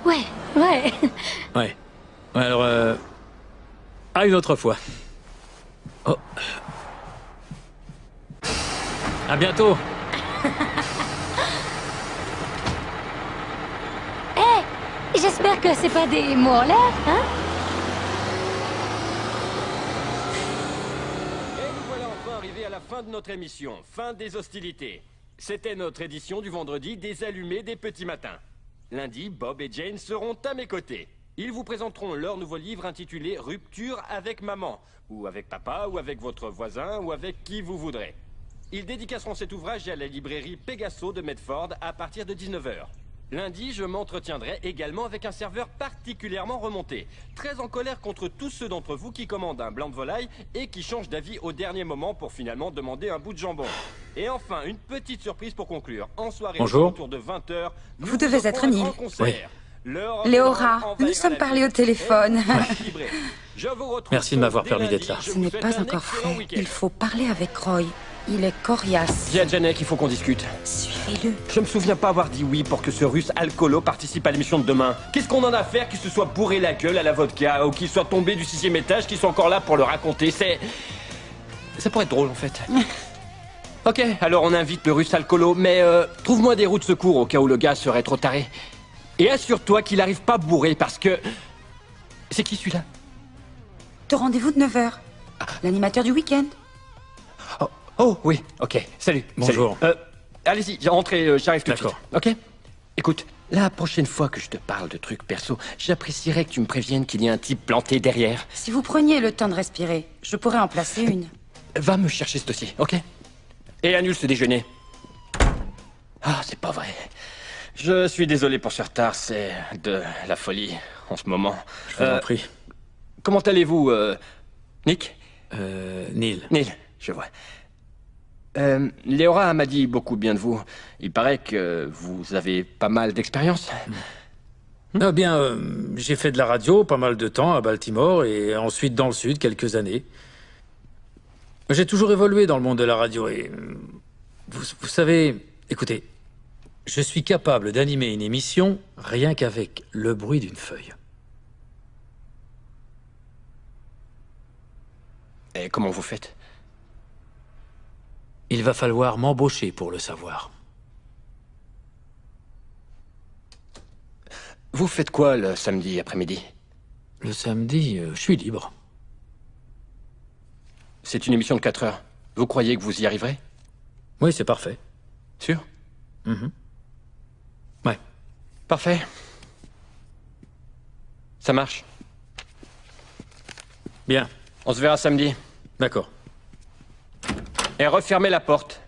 Ouais, ouais. Ouais. Alors, à une autre fois. Oh. À bientôt. J'espère que c'est pas des mots en l'air, hein? Et nous voilà enfin arrivés à la fin de notre émission. Fin des hostilités. C'était notre édition du vendredi des allumés des petits matins. Lundi, Bob et Jane seront à mes côtés. Ils vous présenteront leur nouveau livre intitulé Rupture avec maman, ou avec papa, ou avec votre voisin, ou avec qui vous voudrez. Ils dédicaceront cet ouvrage à la librairie Pegaso de Medford à partir de 19h. Lundi, je m'entretiendrai également avec un serveur particulièrement remonté, très en colère contre tous ceux d'entre vous qui commandent un blanc de volaille et qui changent d'avis au dernier moment pour finalement demander un bout de jambon. Et enfin, une petite surprise pour conclure. En soirée, Bonjour. autour de 20h, Vous devez être Neil. Oui. Léora, nous nous sommes parlé au téléphone. Merci de m'avoir permis d'être là. Ce n'est pas encore fait. Il faut parler avec Roy. Il est coriace. Dis à Janek qu'il faut qu'on discute. Suivez-le. Je me souviens pas avoir dit oui pour que ce russe alcoolo participe à l'émission de demain. Qu'est-ce qu'on en a à faire qu'il se soit bourré la gueule à la vodka ou qu'il soit tombé du 6e étage, qu'il soit encore là pour le raconter? Ça pourrait être drôle en fait. Ok, alors on invite le russe alcoolo, mais trouve-moi des roues de secours au cas où le gars serait trop taré. Et assure-toi qu'il arrive pas bourré parce que... C'est qui celui-là? Ton rendez-vous de 9h. L'animateur du week-end. Oh oui, ok, salut. Bonjour. Salut. Allez-y, rentrez, j'arrive tout de suite. D'accord. Ok. Écoute, la prochaine fois que je te parle de trucs perso, j'apprécierais que tu me préviennes qu'il y a un type planté derrière. Si vous preniez le temps de respirer, je pourrais en placer une. Va me chercher ce dossier, ok? Et annule ce déjeuner. Ah, c'est pas vrai. Je suis désolé pour ce retard, c'est de la folie en ce moment. Je vous en prie. Comment allez-vous, Nick? Neil. Neil, je vois. Léora m'a dit beaucoup bien de vous. Il paraît que vous avez pas mal d'expérience. Eh bien, j'ai fait de la radio pas mal de temps à Baltimore et ensuite dans le sud quelques années. J'ai toujours évolué dans le monde de la radio et... Vous savez... Écoutez, je suis capable d'animer une émission rien qu'avec le bruit d'une feuille. Et comment vous faites? Il va falloir m'embaucher pour le savoir. Vous faites quoi le samedi après-midi? Le samedi, je suis libre. C'est une émission de 4 heures. Vous croyez que vous y arriverez? Oui, c'est parfait. Sûr? Ouais. Parfait. Ça marche. Bien. On se verra samedi. D'accord. Et refermez la porte.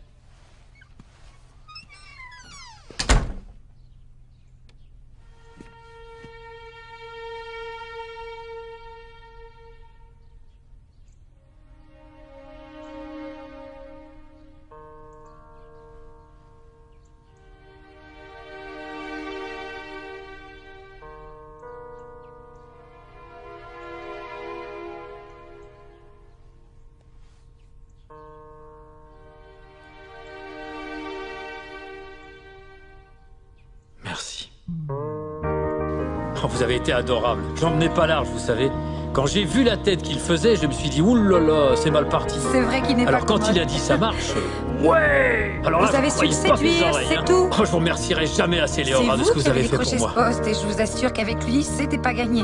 Oh, vous avez été adorable. J'en menais pas large, vous savez. Quand j'ai vu la tête qu'il faisait, je me suis dit, oulala, c'est mal parti. C'est vrai qu'il n'est pas Alors quand commode. il a dit ça marche, ouais. Alors là, Vous avez je su le croyais pas mes séduire, oreilles, c'est hein. tout. Oh, je vous remercierai jamais assez, Léora, de ce que vous avez fait pour décroché moi. ce poste et je vous assure qu'avec lui, c'était pas gagné.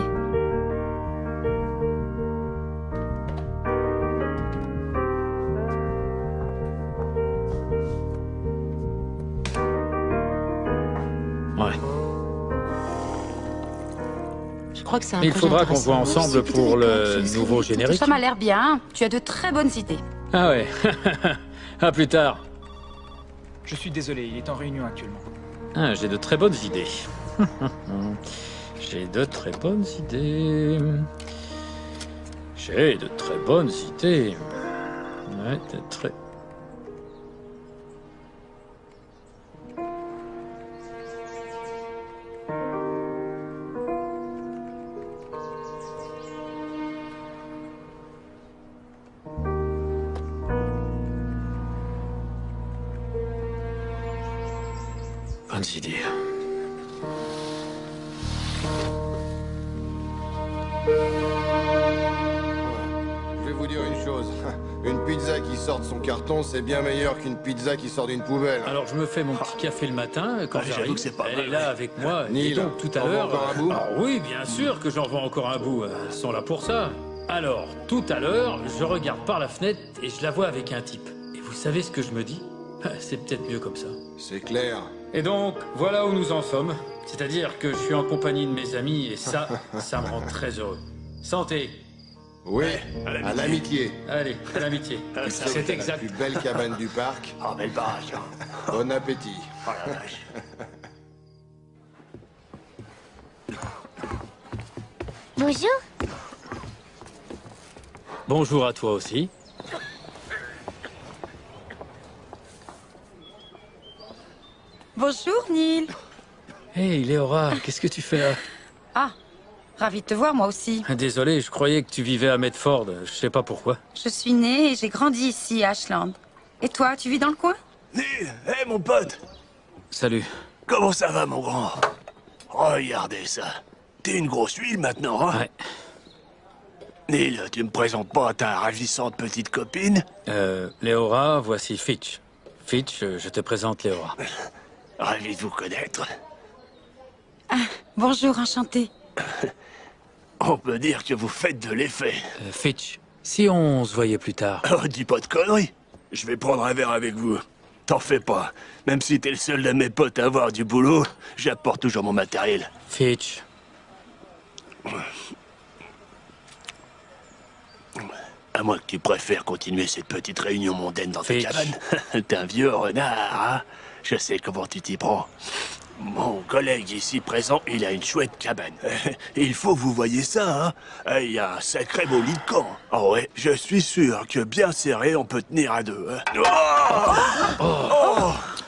Ouais. Je crois que c'est un Mais il projet faudra qu'on intéressant. voit ensemble pour le nouveau Tout générique. ça m'a l'air bien. Tu as de très bonnes idées. Ah ouais. À plus tard. Je suis désolé, il est en réunion actuellement. Ah, j'ai de très bonnes idées. J'ai de très bonnes idées. J'ai de très bonnes idées. Ouais, de très... Bonnes idées. Je vais vous dire une chose. Une pizza qui sort de son carton, c'est bien meilleur qu'une pizza qui sort d'une poubelle. Alors je me fais mon petit café le matin quand Ah, j'avoue j'arrive. que c'est pas Elle mal, est là ouais. avec moi. Neil, Et donc tout à t'en veux l'heure. encore un bout Ah oui, bien sûr que j'en vends encore un bout. Elles sont là pour ça. Alors tout à l'heure, je regarde par la fenêtre et je la vois avec un type. Et vous savez ce que je me dis? C'est peut-être mieux comme ça. C'est clair. Et donc voilà où nous en sommes. C'est-à-dire que je suis en compagnie de mes amis et ça, ça me rend très heureux. Santé. Oui, à l'amitié. Allez, à l'amitié. C'est La exact. plus belle cabane du parc. Oh, belle barrage. Bon appétit. Oh la vache. Bonjour. Bonjour à toi aussi. Bonjour, Neil. Hey Léora, qu'est-ce que tu fais là? Ah, ravi de te voir, moi aussi. Désolé, je croyais que tu vivais à Medford. Je sais pas pourquoi. Je suis née et j'ai grandi ici, à Ashland. Et toi, tu vis dans le coin? Neil, hé mon pote. Salut. Comment ça va, mon grand? Regardez ça. T'es une grosse huile maintenant, hein? Ouais. Neil, tu me présentes pas ta ravissante petite copine? Léora, voici Fitch. Fitch, je te présente Léora. Ravi de vous connaître. Ah, bonjour, enchanté. On peut dire que vous faites de l'effet. Fitch, si on se voyait plus tard. Oh, dis pas de conneries. Je vais prendre un verre avec vous. T'en fais pas. Même si t'es le seul de mes potes à avoir du boulot, j'apporte toujours mon matériel. Fitch. À moins que tu préfères continuer cette petite réunion mondaine dans ta Fitch. cabane. T'es un vieux renard, hein? Je sais comment tu t'y prends. Mon collègue ici présent, il a une chouette cabane. Il faut que vous voyez ça, hein? Il y a un sacré beau lit de camp. Oh ouais, je suis sûr que bien serré, on peut tenir à deux. Hein.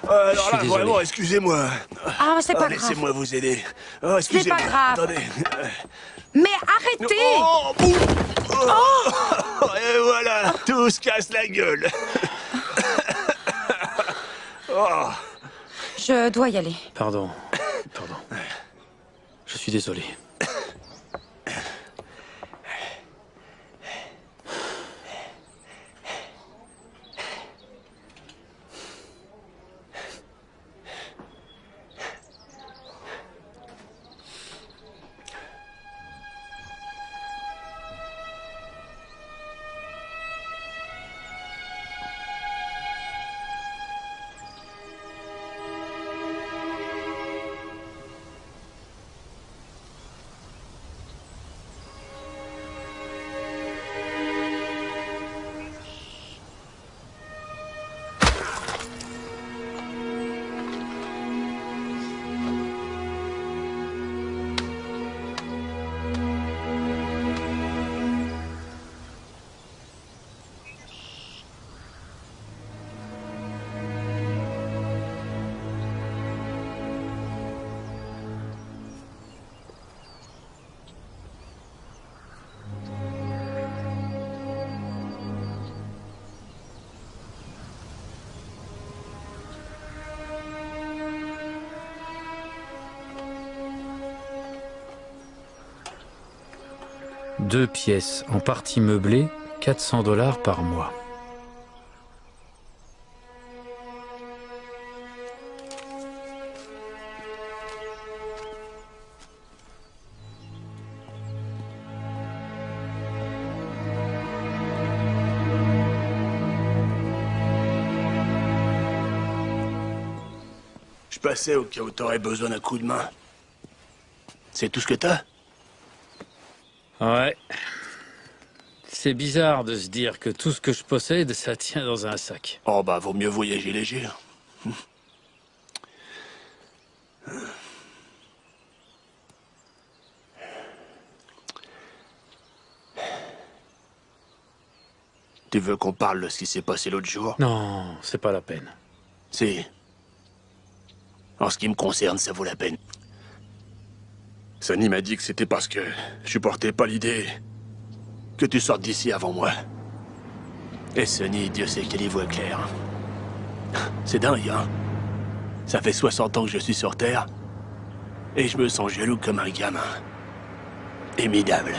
Alors là, désolé. vraiment, excusez-moi. Ah, c'est pas grave. Laissez-moi vous aider. Oh, C'est excusez-moi. pas grave. Attendez. Mais arrêtez! Oh, boum. Oh. Et voilà, tout se casse la gueule. Oh. Je dois y aller. Pardon. Pardon. Je suis désolé. 2 pièces en partie meublée, 400 $ par mois. Je passais au cas où t'aurais besoin d'un coup de main. C'est tout ce que t'as? Ouais. C'est bizarre de se dire que tout ce que je possède, ça tient dans un sac. Oh bah, vaut mieux voyager léger. Tu veux qu'on parle de ce qui s'est passé l'autre jour? Non, c'est pas la peine. Si. En ce qui me concerne, ça vaut la peine. Sonny m'a dit que c'était parce que je supportais pas l'idée que tu sortes d'ici avant moi. Et Sonny, Dieu sait qu'elle y voit clair. C'est dingue, hein? Ça fait 60 ans que je suis sur Terre, et je me sens jaloux comme un gamin. Émidable.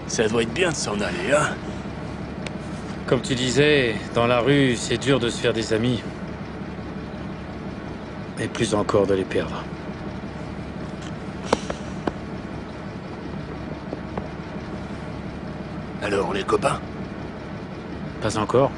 Ça doit être bien de s'en aller, hein? Comme tu disais, dans la rue, c'est dur de se faire des amis. Et plus encore de les perdre. Alors, on est copains? Pas encore.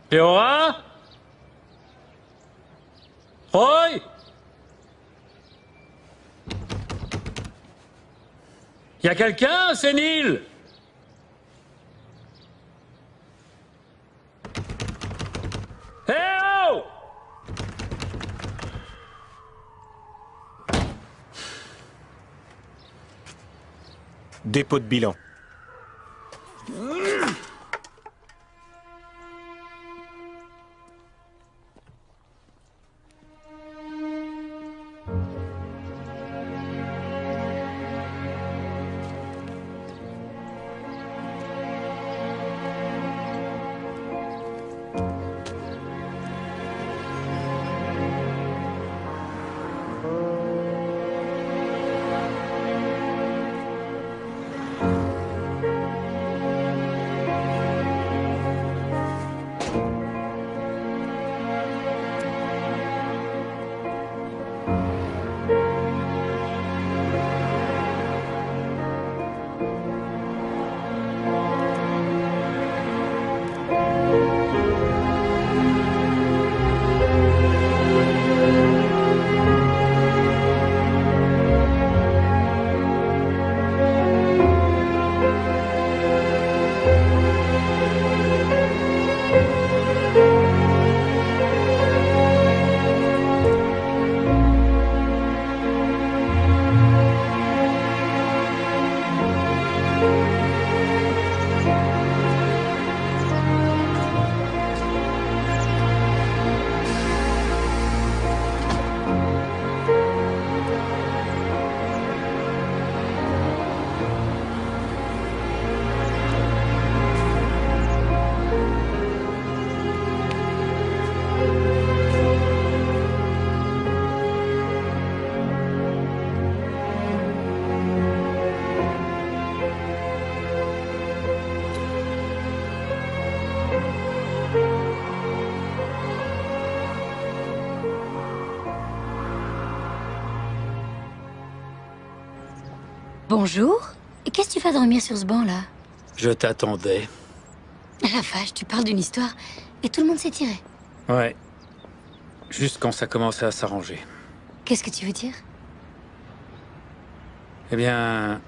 Théora? Roy? Y a quelqu'un, c'est Neil? Eh oh! Dépôt de bilan. Bonjour. Qu'est-ce que tu fais dormir sur ce banc-là? Je t'attendais. La vache, tu parles d'une histoire et tout le monde s'est tiré. Ouais. Juste quand ça commençait à s'arranger. Qu'est-ce que tu veux dire? Eh bien...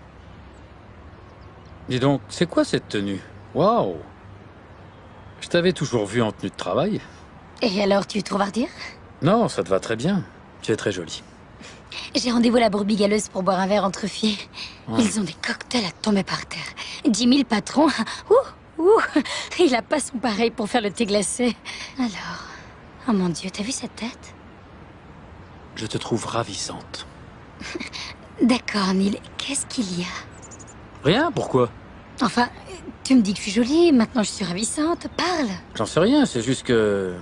Dis donc, c'est quoi cette tenue? Waouh! Je t'avais toujours vu en tenue de travail. Et alors, tu trouves à redire? Non, ça te va très bien. Tu es très jolie. J'ai rendez-vous à la Brebis Galeuse pour boire un verre entre filles. Ouais. Ils ont des cocktails à tomber par terre. 10 000 patrons. Ouh! Il a pas son pareil pour faire le thé glacé. Alors... Oh mon Dieu, t'as vu cette tête? Je te trouve ravissante. D'accord, Neil. Qu'est-ce qu'il y a? Rien, pourquoi? Enfin, tu me dis que je suis jolie, maintenant je suis ravissante. Parle! J'en sais rien, c'est juste que...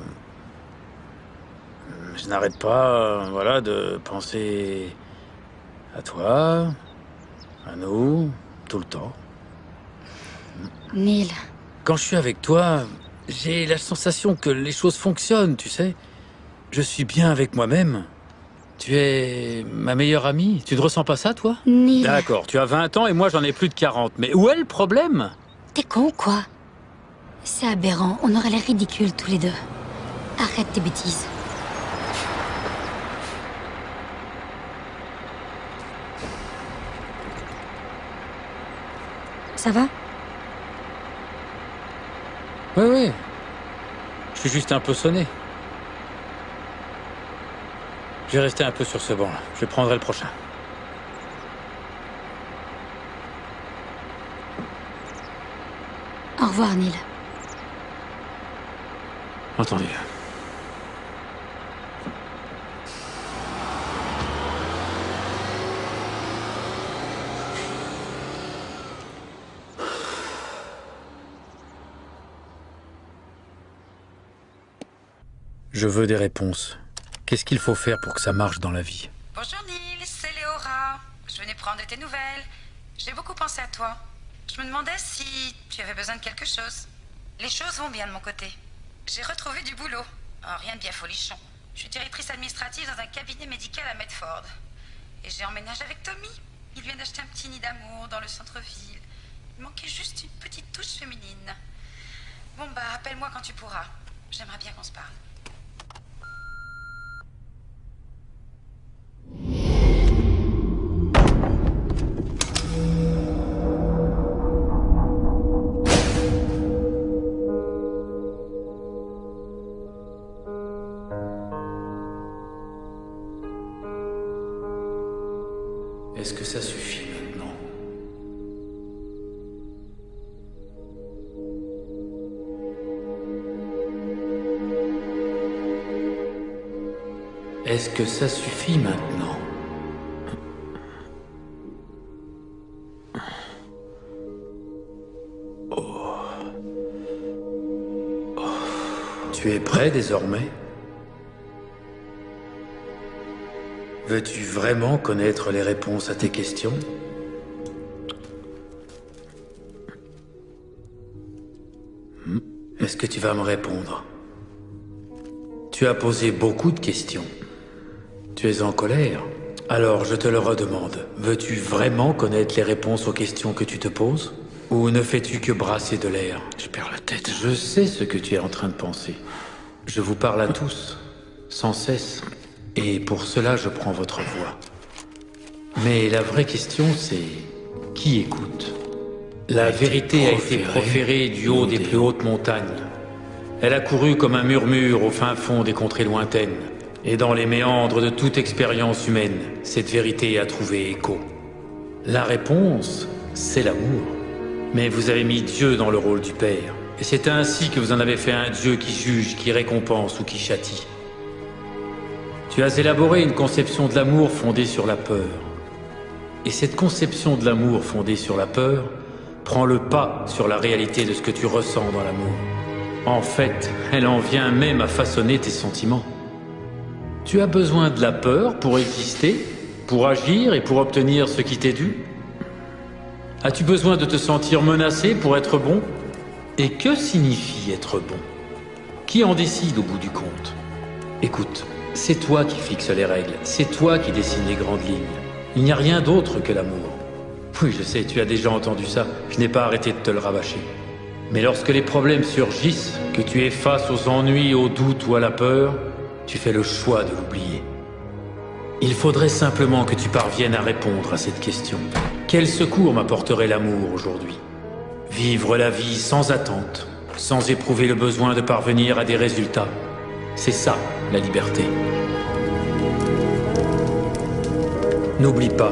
Je n'arrête pas, voilà, de penser à toi, à nous, tout le temps. Neil. Quand je suis avec toi, j'ai la sensation que les choses fonctionnent, tu sais. Je suis bien avec moi-même. Tu es ma meilleure amie. Tu ne ressens pas ça, toi? Neil. D'accord, tu as 20 ans et moi j'en ai plus de 40. Mais où est le problème? T'es con, quoi? C'est aberrant, on aurait l'air ridicules tous les deux. Arrête tes bêtises. Ça va? Oui. Je suis juste un peu sonné. Je vais rester un peu sur ce banc-là. Je prendrai le prochain. Au revoir, Neil. Entendu. Je veux des réponses. Qu'est-ce qu'il faut faire pour que ça marche dans la vie? Bonjour Neil, c'est Léora. Je venais prendre de tes nouvelles. J'ai beaucoup pensé à toi. Je me demandais si tu avais besoin de quelque chose. Les choses vont bien de mon côté. J'ai retrouvé du boulot. Oh, rien de bien folichon. Je suis directrice administrative dans un cabinet médical à Medford. Et j'ai emménagé avec Tommy. Il vient d'acheter un petit nid d'amour dans le centre-ville. Il manquait juste une petite touche féminine. Bon bah, appelle-moi quand tu pourras. J'aimerais bien qu'on se parle. Est-ce que ça suffit maintenant? Est-ce que ça suffit maintenant? Tu es prêt désormais? Veux-tu vraiment connaître les réponses à tes questions? Est-ce que tu vas me répondre? Tu as posé beaucoup de questions. Tu es en colère? Alors je te le redemande. Veux-tu vraiment connaître les réponses aux questions que tu te poses? Ou ne fais-tu que brasser de l'air? Je perds la tête. Je sais ce que tu es en train de penser. Je vous parle à tous, sans cesse. Et pour cela, je prends votre voix. Mais la vraie question, c'est... qui écoute? La vérité a été proférée du haut des plus hautes montagnes. Elle a couru comme un murmure au fin fond des contrées lointaines. Et dans les méandres de toute expérience humaine, cette vérité a trouvé écho. La réponse, c'est l'amour. Mais vous avez mis Dieu dans le rôle du Père. Et c'est ainsi que vous en avez fait un Dieu qui juge, qui récompense ou qui châtie. Tu as élaboré une conception de l'amour fondée sur la peur. Et cette conception de l'amour fondée sur la peur prend le pas sur la réalité de ce que tu ressens dans l'amour. En fait, elle en vient même à façonner tes sentiments. Tu as besoin de la peur pour exister, pour agir et pour obtenir ce qui t'est dû? As-tu besoin de te sentir menacé pour être bon? Et que signifie être bon? Qui en décide au bout du compte? Écoute, c'est toi qui fixes les règles, c'est toi qui dessines les grandes lignes. Il n'y a rien d'autre que l'amour. Oui, je sais, tu as déjà entendu ça, je n'ai pas arrêté de te le rabâcher. Mais lorsque les problèmes surgissent, que tu es face aux ennuis, aux doutes ou à la peur, tu fais le choix de l'oublier. Il faudrait simplement que tu parviennes à répondre à cette question. Quel secours m'apporterait l'amour aujourd'hui? Vivre la vie sans attente, sans éprouver le besoin de parvenir à des résultats. C'est ça, la liberté. N'oublie pas,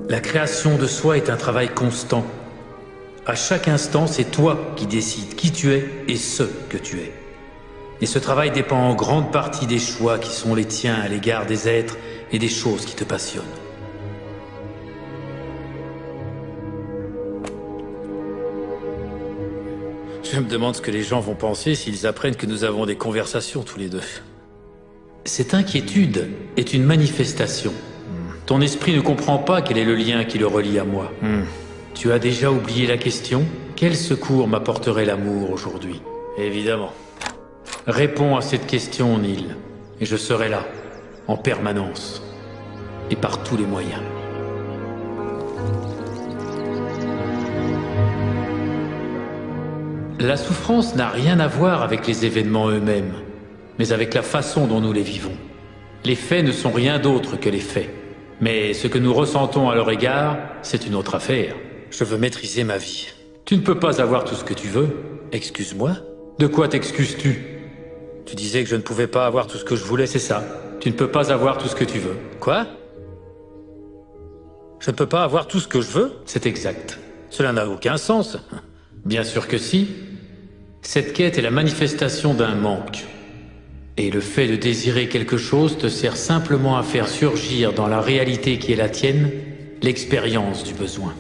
la création de soi est un travail constant. À chaque instant, c'est toi qui décides qui tu es et ce que tu es. Et ce travail dépend en grande partie des choix qui sont les tiens à l'égard des êtres et des choses qui te passionnent. Je me demande ce que les gens vont penser s'ils apprennent que nous avons des conversations tous les deux. Cette inquiétude est une manifestation. Ton esprit ne comprend pas quel est le lien qui le relie à moi. Tu as déjà oublié la question? Quel secours m'apporterait l'amour aujourd'hui? Évidemment. Réponds à cette question, Neil, et je serai là, en permanence, et par tous les moyens. La souffrance n'a rien à voir avec les événements eux-mêmes, mais avec la façon dont nous les vivons. Les faits ne sont rien d'autre que les faits, mais ce que nous ressentons à leur égard, c'est une autre affaire. Je veux maîtriser ma vie. Tu ne peux pas avoir tout ce que tu veux. Excuse-moi? De quoi t'excuses-tu? Tu disais que je ne pouvais pas avoir tout ce que je voulais, c'est ça. Tu ne peux pas avoir tout ce que tu veux. Quoi? Je ne peux pas avoir tout ce que je veux? C'est exact. Cela n'a aucun sens. Bien sûr que si. Cette quête est la manifestation d'un manque. Et le fait de désirer quelque chose te sert simplement à faire surgir dans la réalité qui est la tienne, l'expérience du besoin.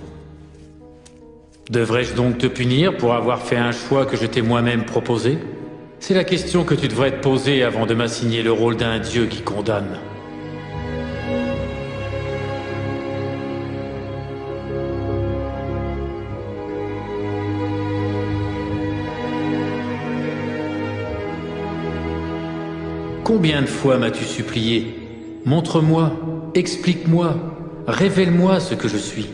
Devrais-je donc te punir pour avoir fait un choix que je t'ai moi-même proposé? C'est la question que tu devrais te poser avant de m'assigner le rôle d'un dieu qui condamne. Combien de fois m'as-tu supplié? Montre-moi, explique-moi, révèle-moi ce que je suis.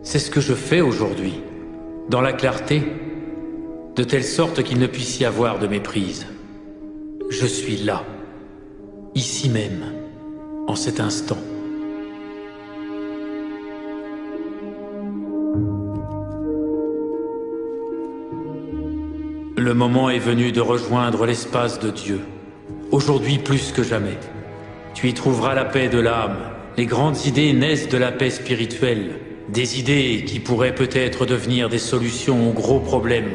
C'est ce que je fais aujourd'hui, dans la clarté, de telle sorte qu'il ne puisse y avoir de méprise. Je suis là, ici même, en cet instant. Le moment est venu de rejoindre l'espace de Dieu. Aujourd'hui plus que jamais. Tu y trouveras la paix de l'âme. Les grandes idées naissent de la paix spirituelle. Des idées qui pourraient peut-être devenir des solutions aux gros problèmes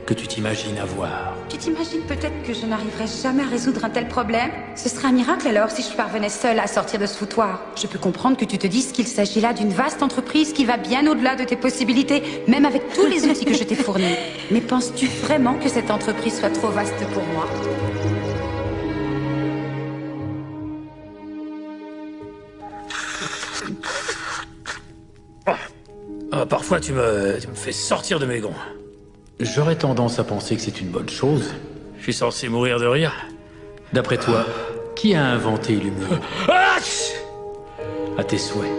que tu t'imagines avoir. Tu t'imagines peut-être que je n'arriverai jamais à résoudre un tel problème? Ce serait un miracle alors si je parvenais seule à sortir de ce foutoir. Je peux comprendre que tu te dises qu'il s'agit là d'une vaste entreprise qui va bien au-delà de tes possibilités, même avec tous les outils que je t'ai fournis. Mais penses-tu vraiment que cette entreprise soit trop vaste pour moi? Parfois tu me fais sortir de mes gonds. J'aurais tendance à penser que c'est une bonne chose. Je suis censé mourir de rire. D'après toi, qui a inventé l'humour? À tes souhaits.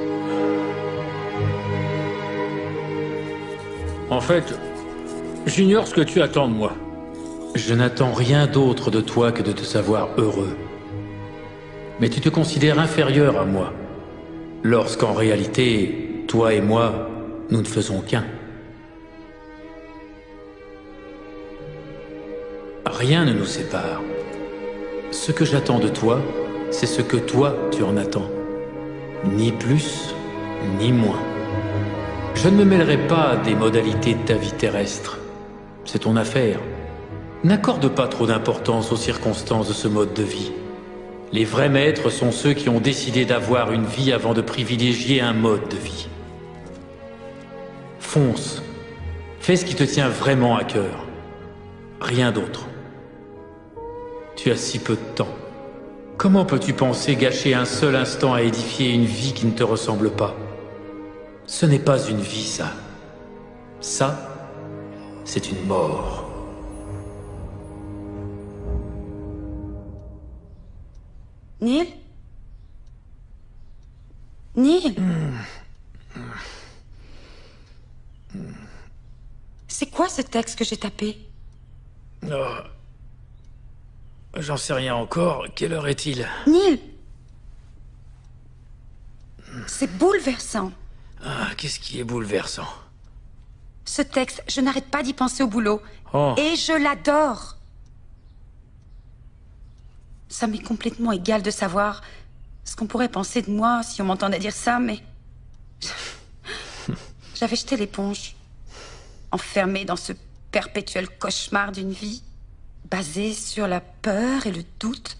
En fait, j'ignore ce que tu attends de moi. Je n'attends rien d'autre de toi que de te savoir heureux. Mais tu te considères inférieur à moi, lorsqu'en réalité, toi et moi, nous ne faisons qu'un. Rien ne nous sépare. Ce que j'attends de toi, c'est ce que toi, tu en attends. Ni plus, ni moins. Je ne me mêlerai pas des modalités de ta vie terrestre. C'est ton affaire. N'accorde pas trop d'importance aux circonstances de ce mode de vie. Les vrais maîtres sont ceux qui ont décidé d'avoir une vie avant de privilégier un mode de vie. Fonce. Fais ce qui te tient vraiment à cœur. Rien d'autre. Tu as si peu de temps. Comment peux-tu penser gâcher un seul instant à édifier une vie qui ne te ressemble pas? Ce n'est pas une vie, ça. Ça, c'est une mort. Neil? Neil? C'est quoi ce texte que j'ai tapé? Oh. J'en sais rien encore. Quelle heure est-il? Neil! C'est bouleversant. Ah, qu'est-ce qui est bouleversant? Ce texte, je n'arrête pas d'y penser au boulot. Oh. Et je l'adore. Ça m'est complètement égal de savoir ce qu'on pourrait penser de moi si on m'entendait dire ça, mais... J'avais jeté l'éponge. Enfermée dans ce perpétuel cauchemar d'une vie, basée sur la peur et le doute.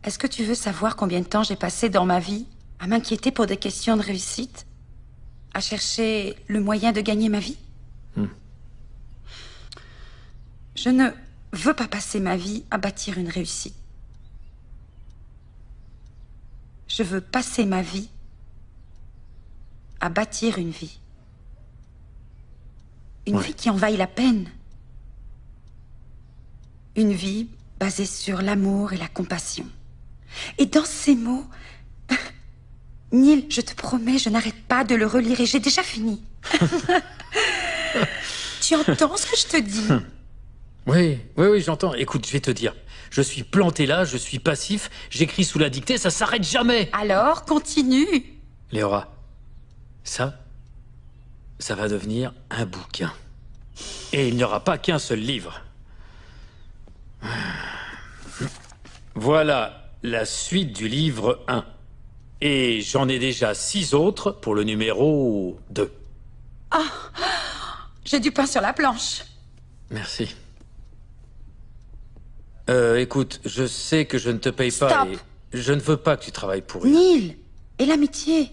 Est-ce que tu veux savoir combien de temps j'ai passé dans ma vie à m'inquiéter pour des questions de réussite? À chercher le moyen de gagner ma vie? Je ne veux pas passer ma vie à bâtir une réussite. Je veux passer ma vie à bâtir une vie. Une vie qui en vaille la peine. Une vie basée sur l'amour et la compassion. Et dans ces mots, Neil, je te promets, je n'arrête pas de le relire et j'ai déjà fini. Tu entends ce que je te dis? Oui, j'entends. Écoute, je vais te dire. Je suis planté là, je suis passif, j'écris sous la dictée, ça s'arrête jamais. Alors, continue. Léora, ça va devenir un bouquin. Et il n'y aura pas qu'un seul livre. Voilà la suite du livre 1. Et j'en ai déjà 6 autres pour le numéro 2. Ah, j'ai du pain sur la planche. Merci. Écoute, je sais que je ne te paye pas Stop. et je ne veux pas que tu travailles pour rien. Neil, et l'amitié.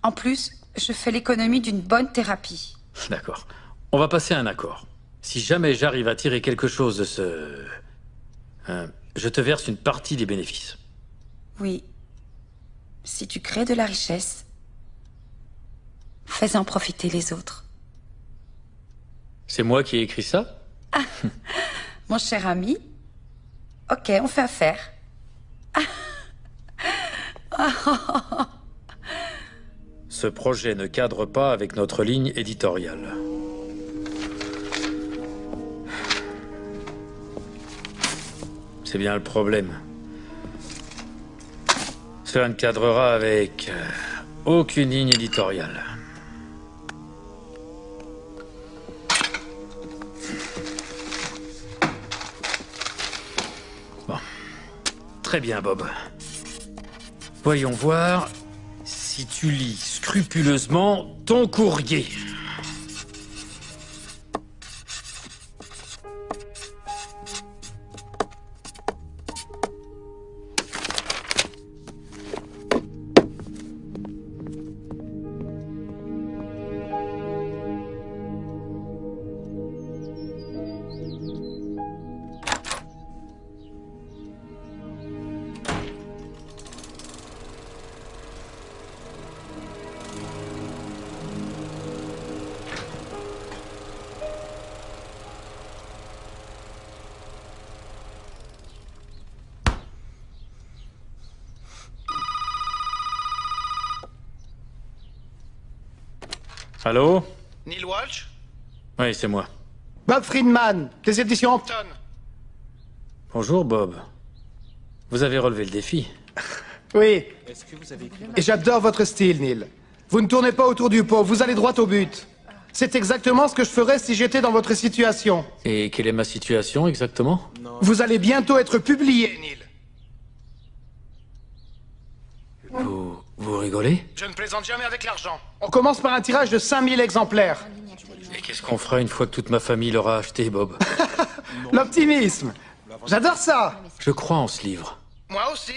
En plus, je fais l'économie d'une bonne thérapie. D'accord. On va passer à un accord. Si jamais j'arrive à tirer quelque chose de ce... je te verse une partie des bénéfices. Oui. Si tu crées de la richesse, fais-en profiter les autres. C'est moi qui ai écrit ça? Mon cher ami, ok, on fait affaire. Ce projet ne cadre pas avec notre ligne éditoriale. C'est bien le problème. Cela ne cadrera avec aucune ligne éditoriale. Bon. Très bien, Bob. Voyons voir si tu lis scrupuleusement ton courrier. Allô? Neil Walsh? Oui, c'est moi. Bob Friedman, des éditions Hampton. Bonjour, Bob. Vous avez relevé le défi. Oui. Et j'adore votre style, Neil. Vous ne tournez pas autour du pot, vous allez droit au but. C'est exactement ce que je ferais si j'étais dans votre situation. Et quelle est ma situation, exactement? Vous allez bientôt être publié, Neil. Vous rigolez? Je ne plaisante jamais avec l'argent. On commence par un tirage de 5000 exemplaires. Et qu'est-ce qu'on fera une fois que toute ma famille l'aura acheté, Bob? L'optimisme. J'adore ça. Je crois en ce livre. Moi aussi.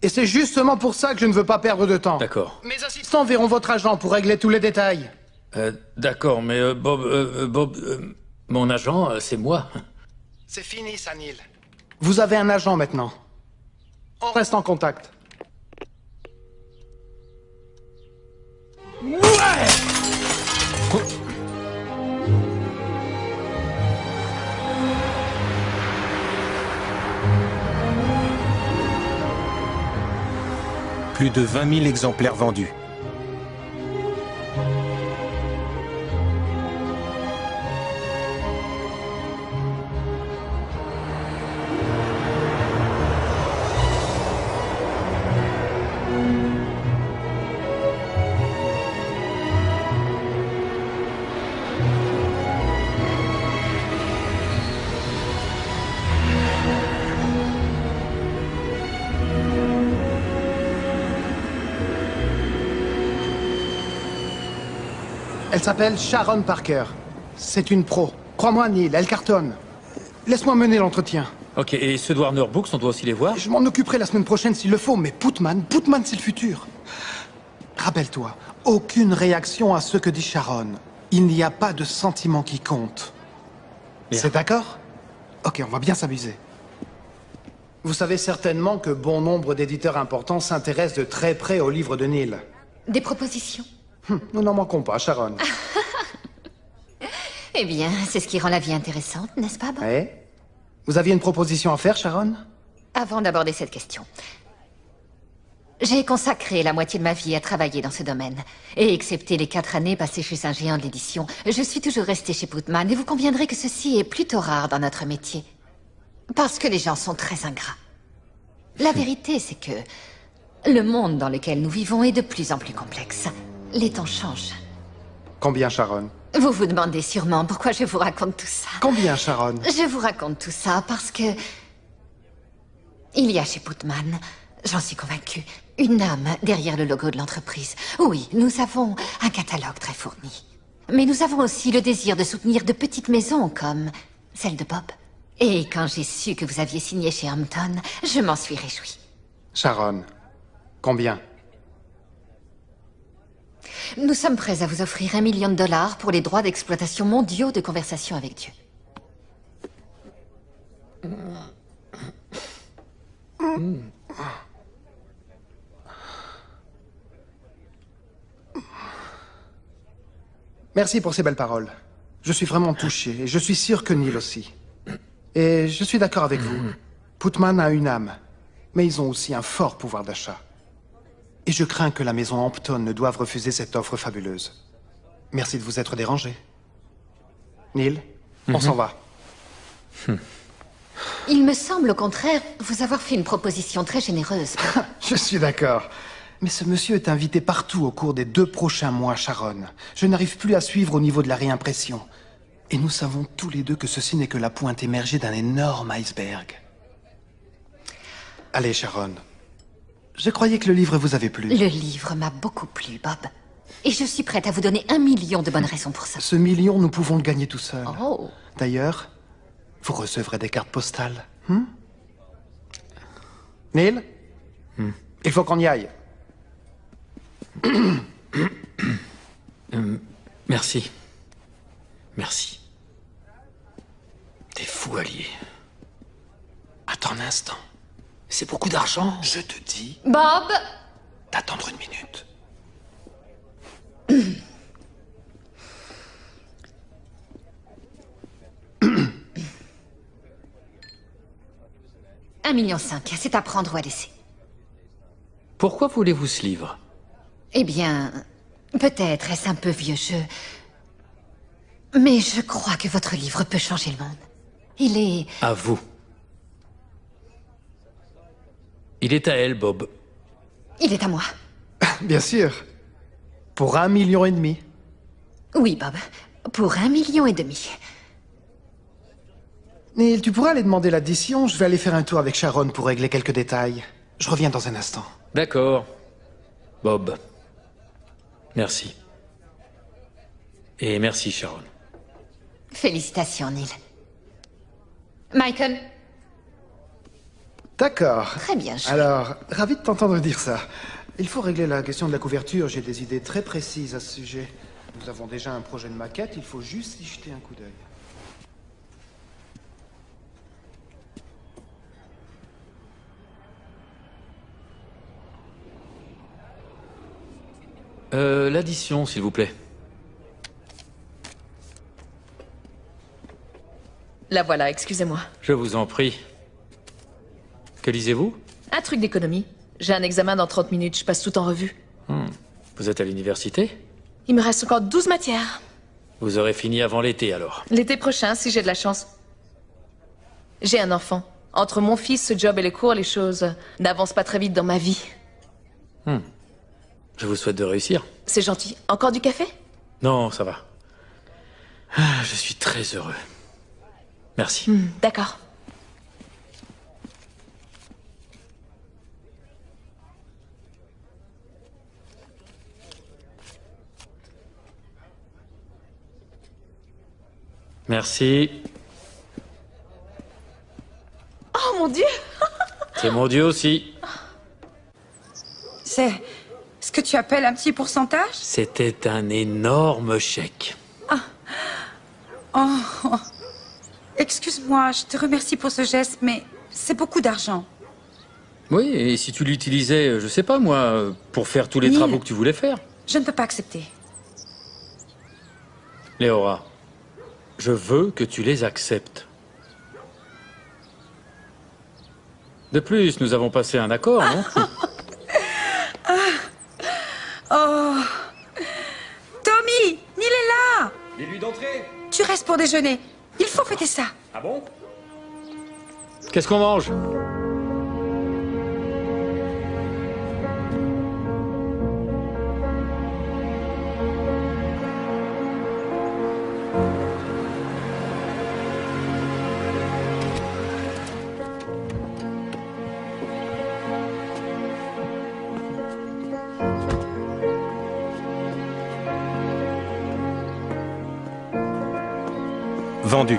Et c'est justement pour ça que je ne veux pas perdre de temps. D'accord. Mes assistants verront votre agent pour régler tous les détails. D'accord, mais Bob... Mon agent, c'est moi. C'est fini, ça, Neil. Vous avez un agent maintenant. On reste en contact. Ouais! Plus de 20 000 exemplaires vendus. Elle s'appelle Sharon Parker. C'est une pro. Crois-moi, Neil, elle cartonne. Laisse-moi mener l'entretien. Ok, et ceux de Warner Books, on doit aussi les voir? Je m'en occuperai la semaine prochaine s'il le faut, mais Putman c'est le futur. Rappelle-toi, aucune réaction à ce que dit Sharon. Il n'y a pas de sentiment qui compte. C'est d'accord? Ok, on va bien s'amuser. Vous savez certainement que bon nombre d'éditeurs importants s'intéressent de très près au livre de Neil. Des propositions? Nous n'en manquons pas, Sharon. Eh bien, c'est ce qui rend la vie intéressante, n'est-ce pas, Bob? Oui. Vous aviez une proposition à faire, Sharon? Avant d'aborder cette question, j'ai consacré la moitié de ma vie à travailler dans ce domaine. Et excepté les 4 années passées chez un géant de l'édition, je suis toujours restée chez Putman, et vous conviendrez que ceci est plutôt rare dans notre métier. Parce que les gens sont très ingrats. La vérité, c'est que le monde dans lequel nous vivons est de plus en plus complexe. Les temps changent. Combien, Sharon? Vous vous demandez sûrement pourquoi je vous raconte tout ça. Combien, Sharon? Je vous raconte tout ça parce que... il y a chez Putman, j'en suis convaincue, une âme derrière le logo de l'entreprise. Oui, nous avons un catalogue très fourni. Mais nous avons aussi le désir de soutenir de petites maisons comme celle de Bob. Et quand j'ai su que vous aviez signé chez Hampton, je m'en suis réjouie. Sharon, combien? Nous sommes prêts à vous offrir $1 million pour les droits d'exploitation mondiaux de Conversation avec Dieu. Merci pour ces belles paroles. Je suis vraiment touché, et je suis sûr que Neil aussi. Et je suis d'accord avec vous. Putman a une âme, mais ils ont aussi un fort pouvoir d'achat. Et je crains que la maison Hampton ne doive refuser cette offre fabuleuse. Merci de vous être dérangé. Neil, on s'en va. Il me semble au contraire vous avoir fait une proposition très généreuse. Je suis d'accord. Mais ce monsieur est invité partout au cours des 2 prochains mois, Sharon. Je n'arrive plus à suivre au niveau de la réimpression. Et nous savons tous les deux que ceci n'est que la pointe émergée d'un énorme iceberg. Allez, Sharon. Je croyais que le livre vous avait plu. Le livre m'a beaucoup plu, Bob. Et je suis prête à vous donner $1 million de bonnes raisons pour ça. Ce million, nous pouvons le gagner tout seul. Oh. D'ailleurs, vous recevrez des cartes postales. Neil Il faut qu'on y aille. Merci. Merci. T'es fou, allié. Attends un instant. C'est beaucoup d'argent. Je te dis Bob d'attendre 1 minute. $1,5 million, c'est à prendre ou à laisser. Pourquoi voulez-vous ce livre? Eh bien, peut-être est-ce un peu vieux jeu, mais je crois que votre livre peut changer le monde. Il est... À vous. Il est à elle, Bob. Il est à moi. Bien sûr. Pour $1,5 million. Oui, Bob. Pour $1,5 million. Neil, tu pourrais aller demander l'addition? Je vais aller faire un tour avec Sharon pour régler quelques détails. Je reviens dans un instant. D'accord. Bob. Merci. Et merci, Sharon. Félicitations, Neil. Michael? D'accord. Très bien joué. Alors, ravi de t'entendre dire ça. Il faut régler la question de la couverture. J'ai des idées très précises à ce sujet. Nous avons déjà un projet de maquette, il faut juste y jeter un coup d'œil. L'addition, s'il vous plaît. La voilà, excusez-moi. Je vous en prie. Que lisez-vous? Un truc d'économie. J'ai un examen dans 30 minutes, je passe tout en revue. Vous êtes à l'université? Il me reste encore 12 matières. Vous aurez fini avant l'été, alors. L'été prochain, si j'ai de la chance. J'ai un enfant. Entre mon fils, ce job et les cours, les choses n'avancent pas très vite dans ma vie. Je vous souhaite de réussir. C'est gentil. Encore du café? Non, ça va. Je suis très heureux. Merci. D'accord. Merci. Oh mon Dieu! C'est mon Dieu aussi. C'est ce que tu appelles un petit pourcentage? C'était un énorme chèque. Oh, excuse-moi, je te remercie pour ce geste, mais c'est beaucoup d'argent. Oui, et si tu l'utilisais, je sais pas moi, pour faire tous les Neil. travaux que tu voulais faire. Je ne peux pas accepter. Léora, je veux que tu les acceptes. De plus, nous avons passé un accord, non? Oh, Tommy, Neil est là. Dis-lui d'entrer. Tu restes pour déjeuner. Il faut fêter ça. Ah bon? Qu'est-ce qu'on mange? Vendu.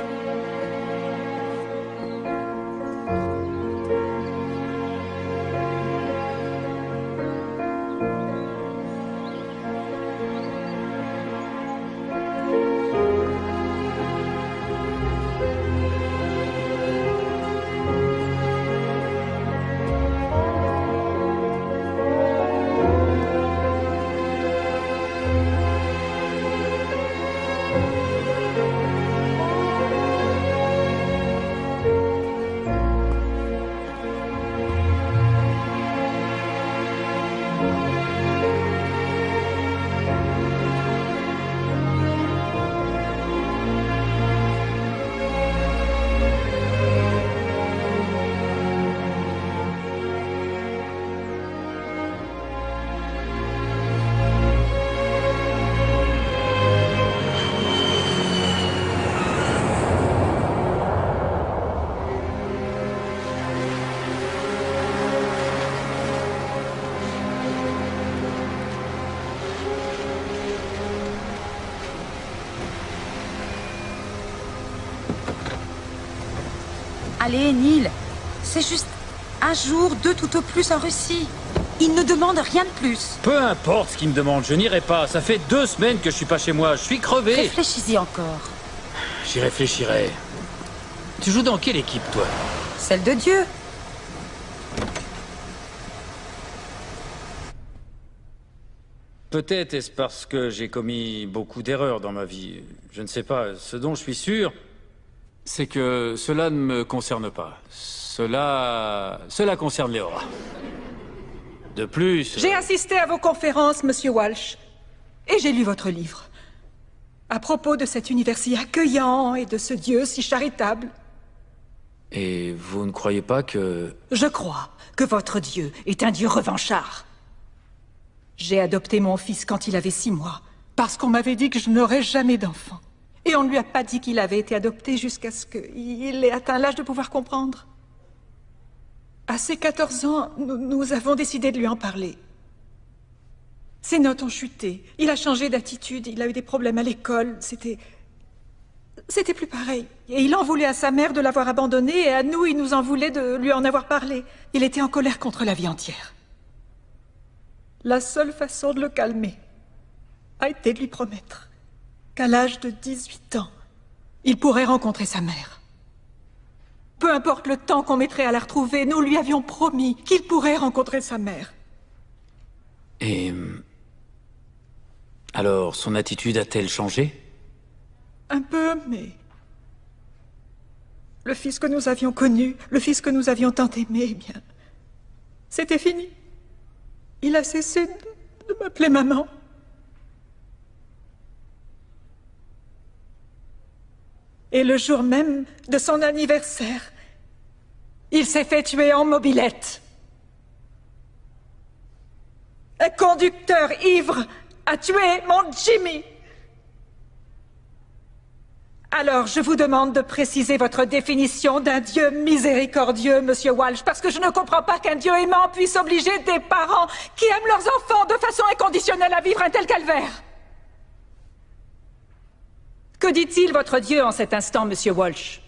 Allez, Neil, c'est juste un jour, 2 tout au plus en Russie. Il ne demande rien de plus. Peu importe ce qu'il me demande, je n'irai pas. Ça fait 2 semaines que je suis pas chez moi, je suis crevé. Réfléchis-y encore. J'y réfléchirai. Tu joues dans quelle équipe, toi? Celle de Dieu. Peut-être est-ce parce que j'ai commis beaucoup d'erreurs dans ma vie. Je ne sais pas. Ce dont je suis sûr, c'est que cela ne me concerne pas. Cela concerne Léora. De plus... J'ai assisté à vos conférences, Monsieur Walsh, et j'ai lu votre livre. À propos de cet univers si accueillant et de ce Dieu si charitable. Et vous ne croyez pas que... Je crois que votre Dieu est un Dieu revanchard. J'ai adopté mon fils quand il avait 6 mois, parce qu'on m'avait dit que je n'aurais jamais d'enfant. Et on ne lui a pas dit qu'il avait été adopté jusqu'à ce qu'il ait atteint l'âge de pouvoir comprendre. À ses 14 ans, nous avons décidé de lui en parler. Ses notes ont chuté, il a changé d'attitude, il a eu des problèmes à l'école, c'était plus pareil. Et il en voulait à sa mère de l'avoir abandonné, et à nous, il nous en voulait de lui en avoir parlé. Il était en colère contre la vie entière. La seule façon de le calmer a été de lui promettre qu'à l'âge de 18 ans, il pourrait rencontrer sa mère. Peu importe le temps qu'on mettrait à la retrouver, nous lui avions promis qu'il pourrait rencontrer sa mère. Et... Alors, son attitude a-t-elle changé? Un peu, mais... Le fils que nous avions connu, le fils que nous avions tant aimé, eh bien... C'était fini. Il a cessé de m'appeler maman. Et le jour même de son anniversaire, il s'est fait tuer en mobilette. Un conducteur ivre a tué mon Jimmy. Alors, je vous demande de préciser votre définition d'un Dieu miséricordieux, Monsieur Walsh, parce que je ne comprends pas qu'un Dieu aimant puisse obliger des parents qui aiment leurs enfants de façon inconditionnelle à vivre un tel calvaire. Que dit-il, votre Dieu, en cet instant, Monsieur Walsh?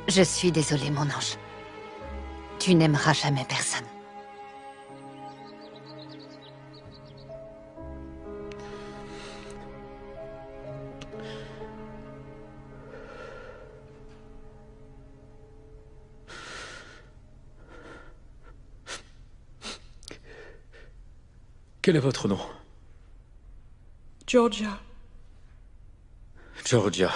Je suis désolée, mon ange. Tu n'aimeras jamais personne. Quel est votre nom? Georgia. Georgia.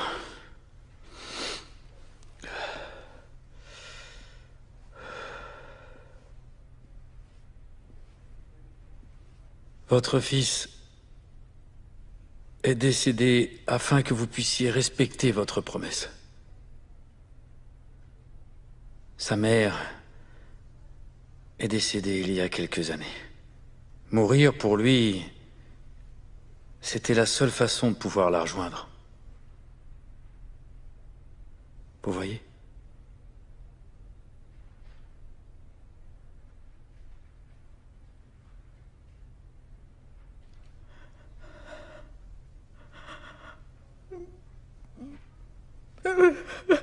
Votre fils est décédé afin que vous puissiez respecter votre promesse. Sa mère est décédée il y a quelques années. Mourir pour lui, c'était la seule façon de pouvoir la rejoindre. Vous voyez ?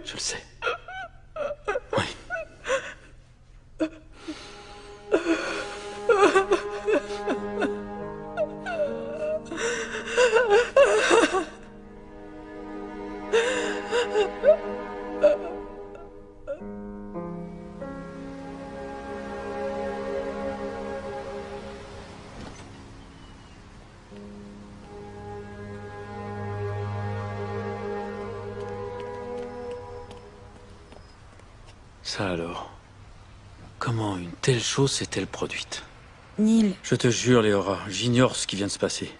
Je le sais. Oui. Ça alors, comment une telle chose s'est-elle produite? Neil. Je te jure, Léora, j'ignore ce qui vient de se passer.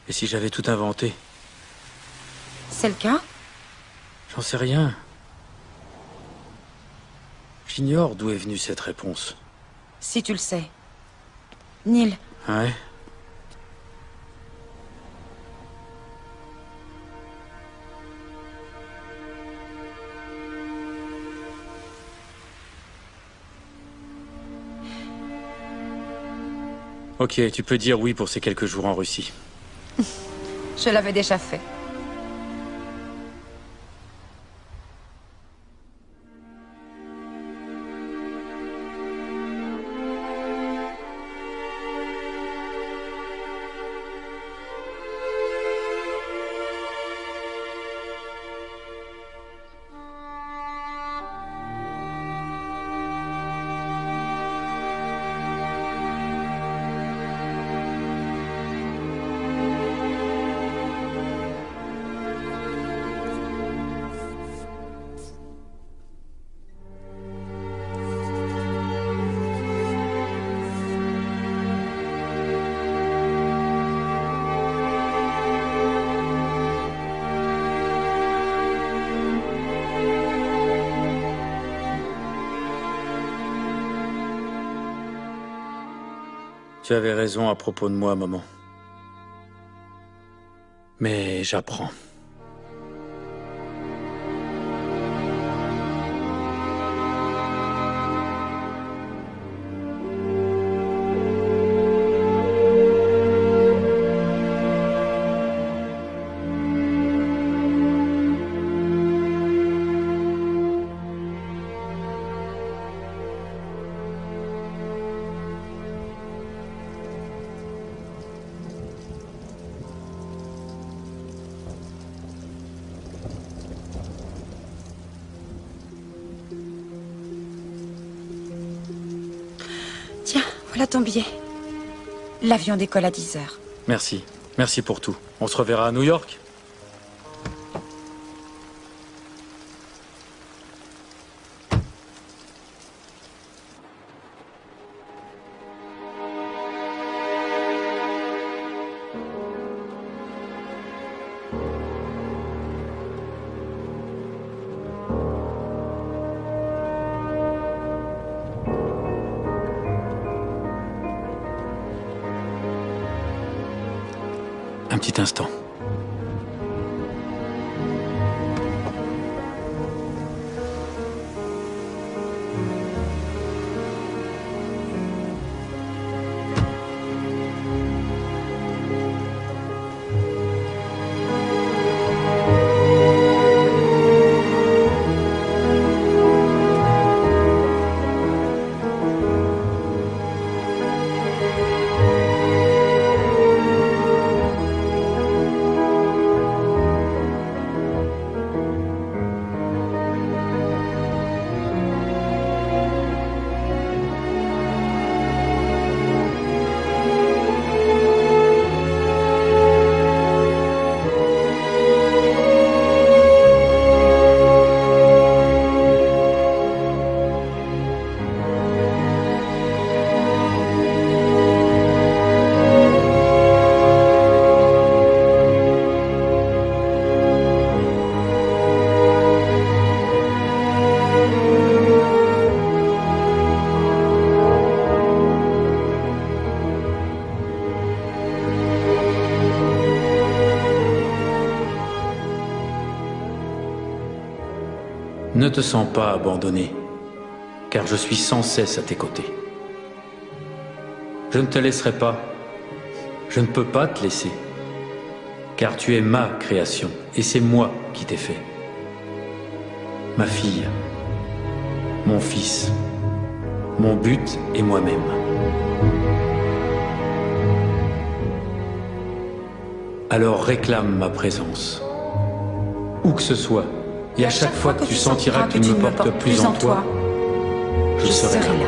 Et si j'avais tout inventé? C'est le cas? J'en sais rien. J'ignore d'où est venue cette réponse. Si tu le sais. Neil. Ouais? Ok, tu peux dire oui pour ces quelques jours en Russie. Je l'avais déjà fait. Tu avais raison à propos de moi, maman. Mais j'apprends. Voilà ton billet. L'avion décolle à 10 heures. Merci. Merci pour tout. On se reverra à New York? Un petit instant. Ne te sens pas abandonné, car je suis sans cesse à tes côtés. Je ne te laisserai pas. Je ne peux pas te laisser, car tu es ma création, et c'est moi qui t'ai fait. Ma fille, mon fils, mon but et moi-même. Alors réclame ma présence, où que ce soit. Et à chaque fois que tu sentiras que tu ne me portes plus en toi, je serai là.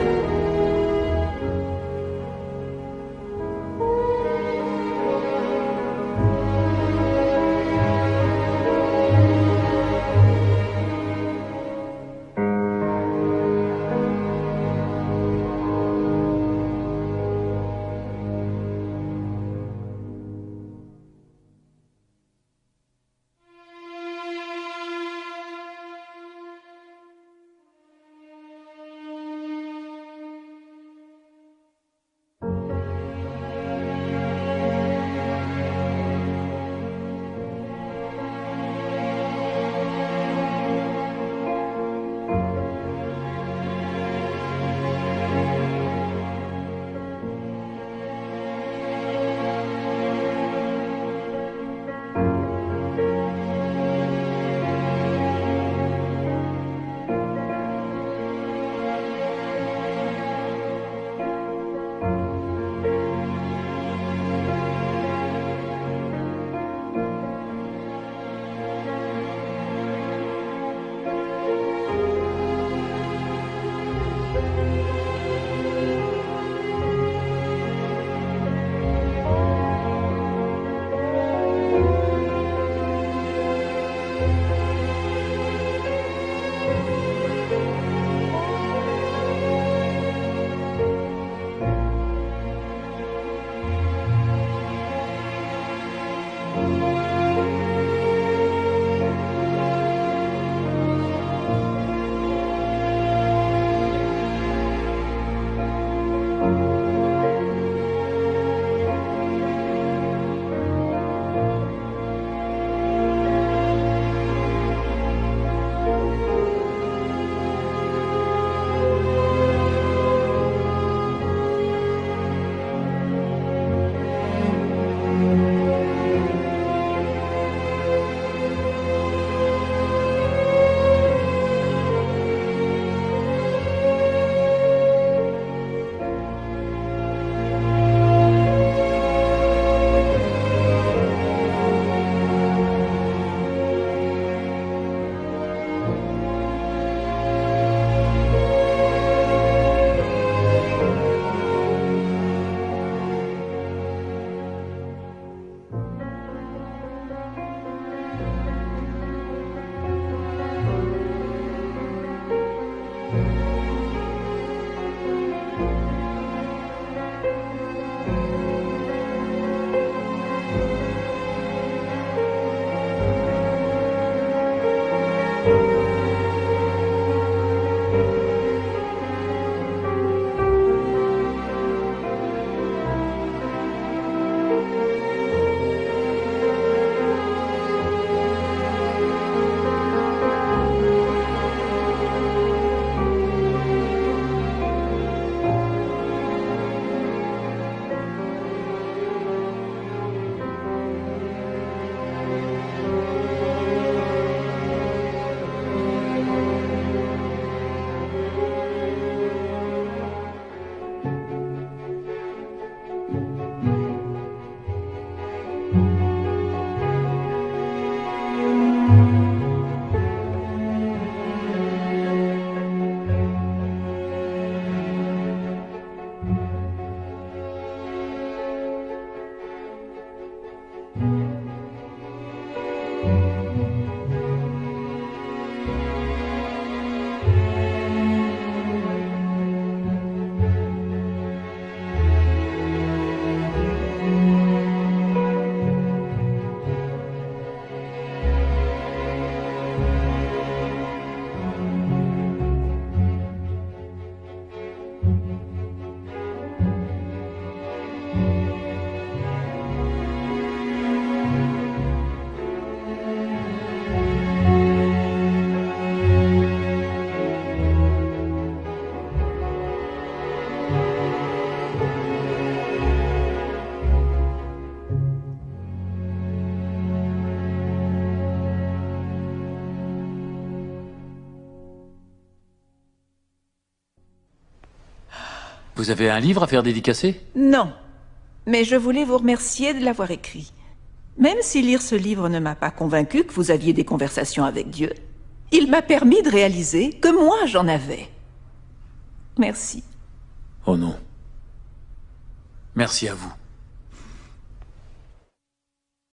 Vous avez un livre à faire dédicacer? Non. Mais je voulais vous remercier de l'avoir écrit. Même si lire ce livre ne m'a pas convaincu que vous aviez des conversations avec Dieu, il m'a permis de réaliser que moi j'en avais. Merci. Oh non. Merci à vous.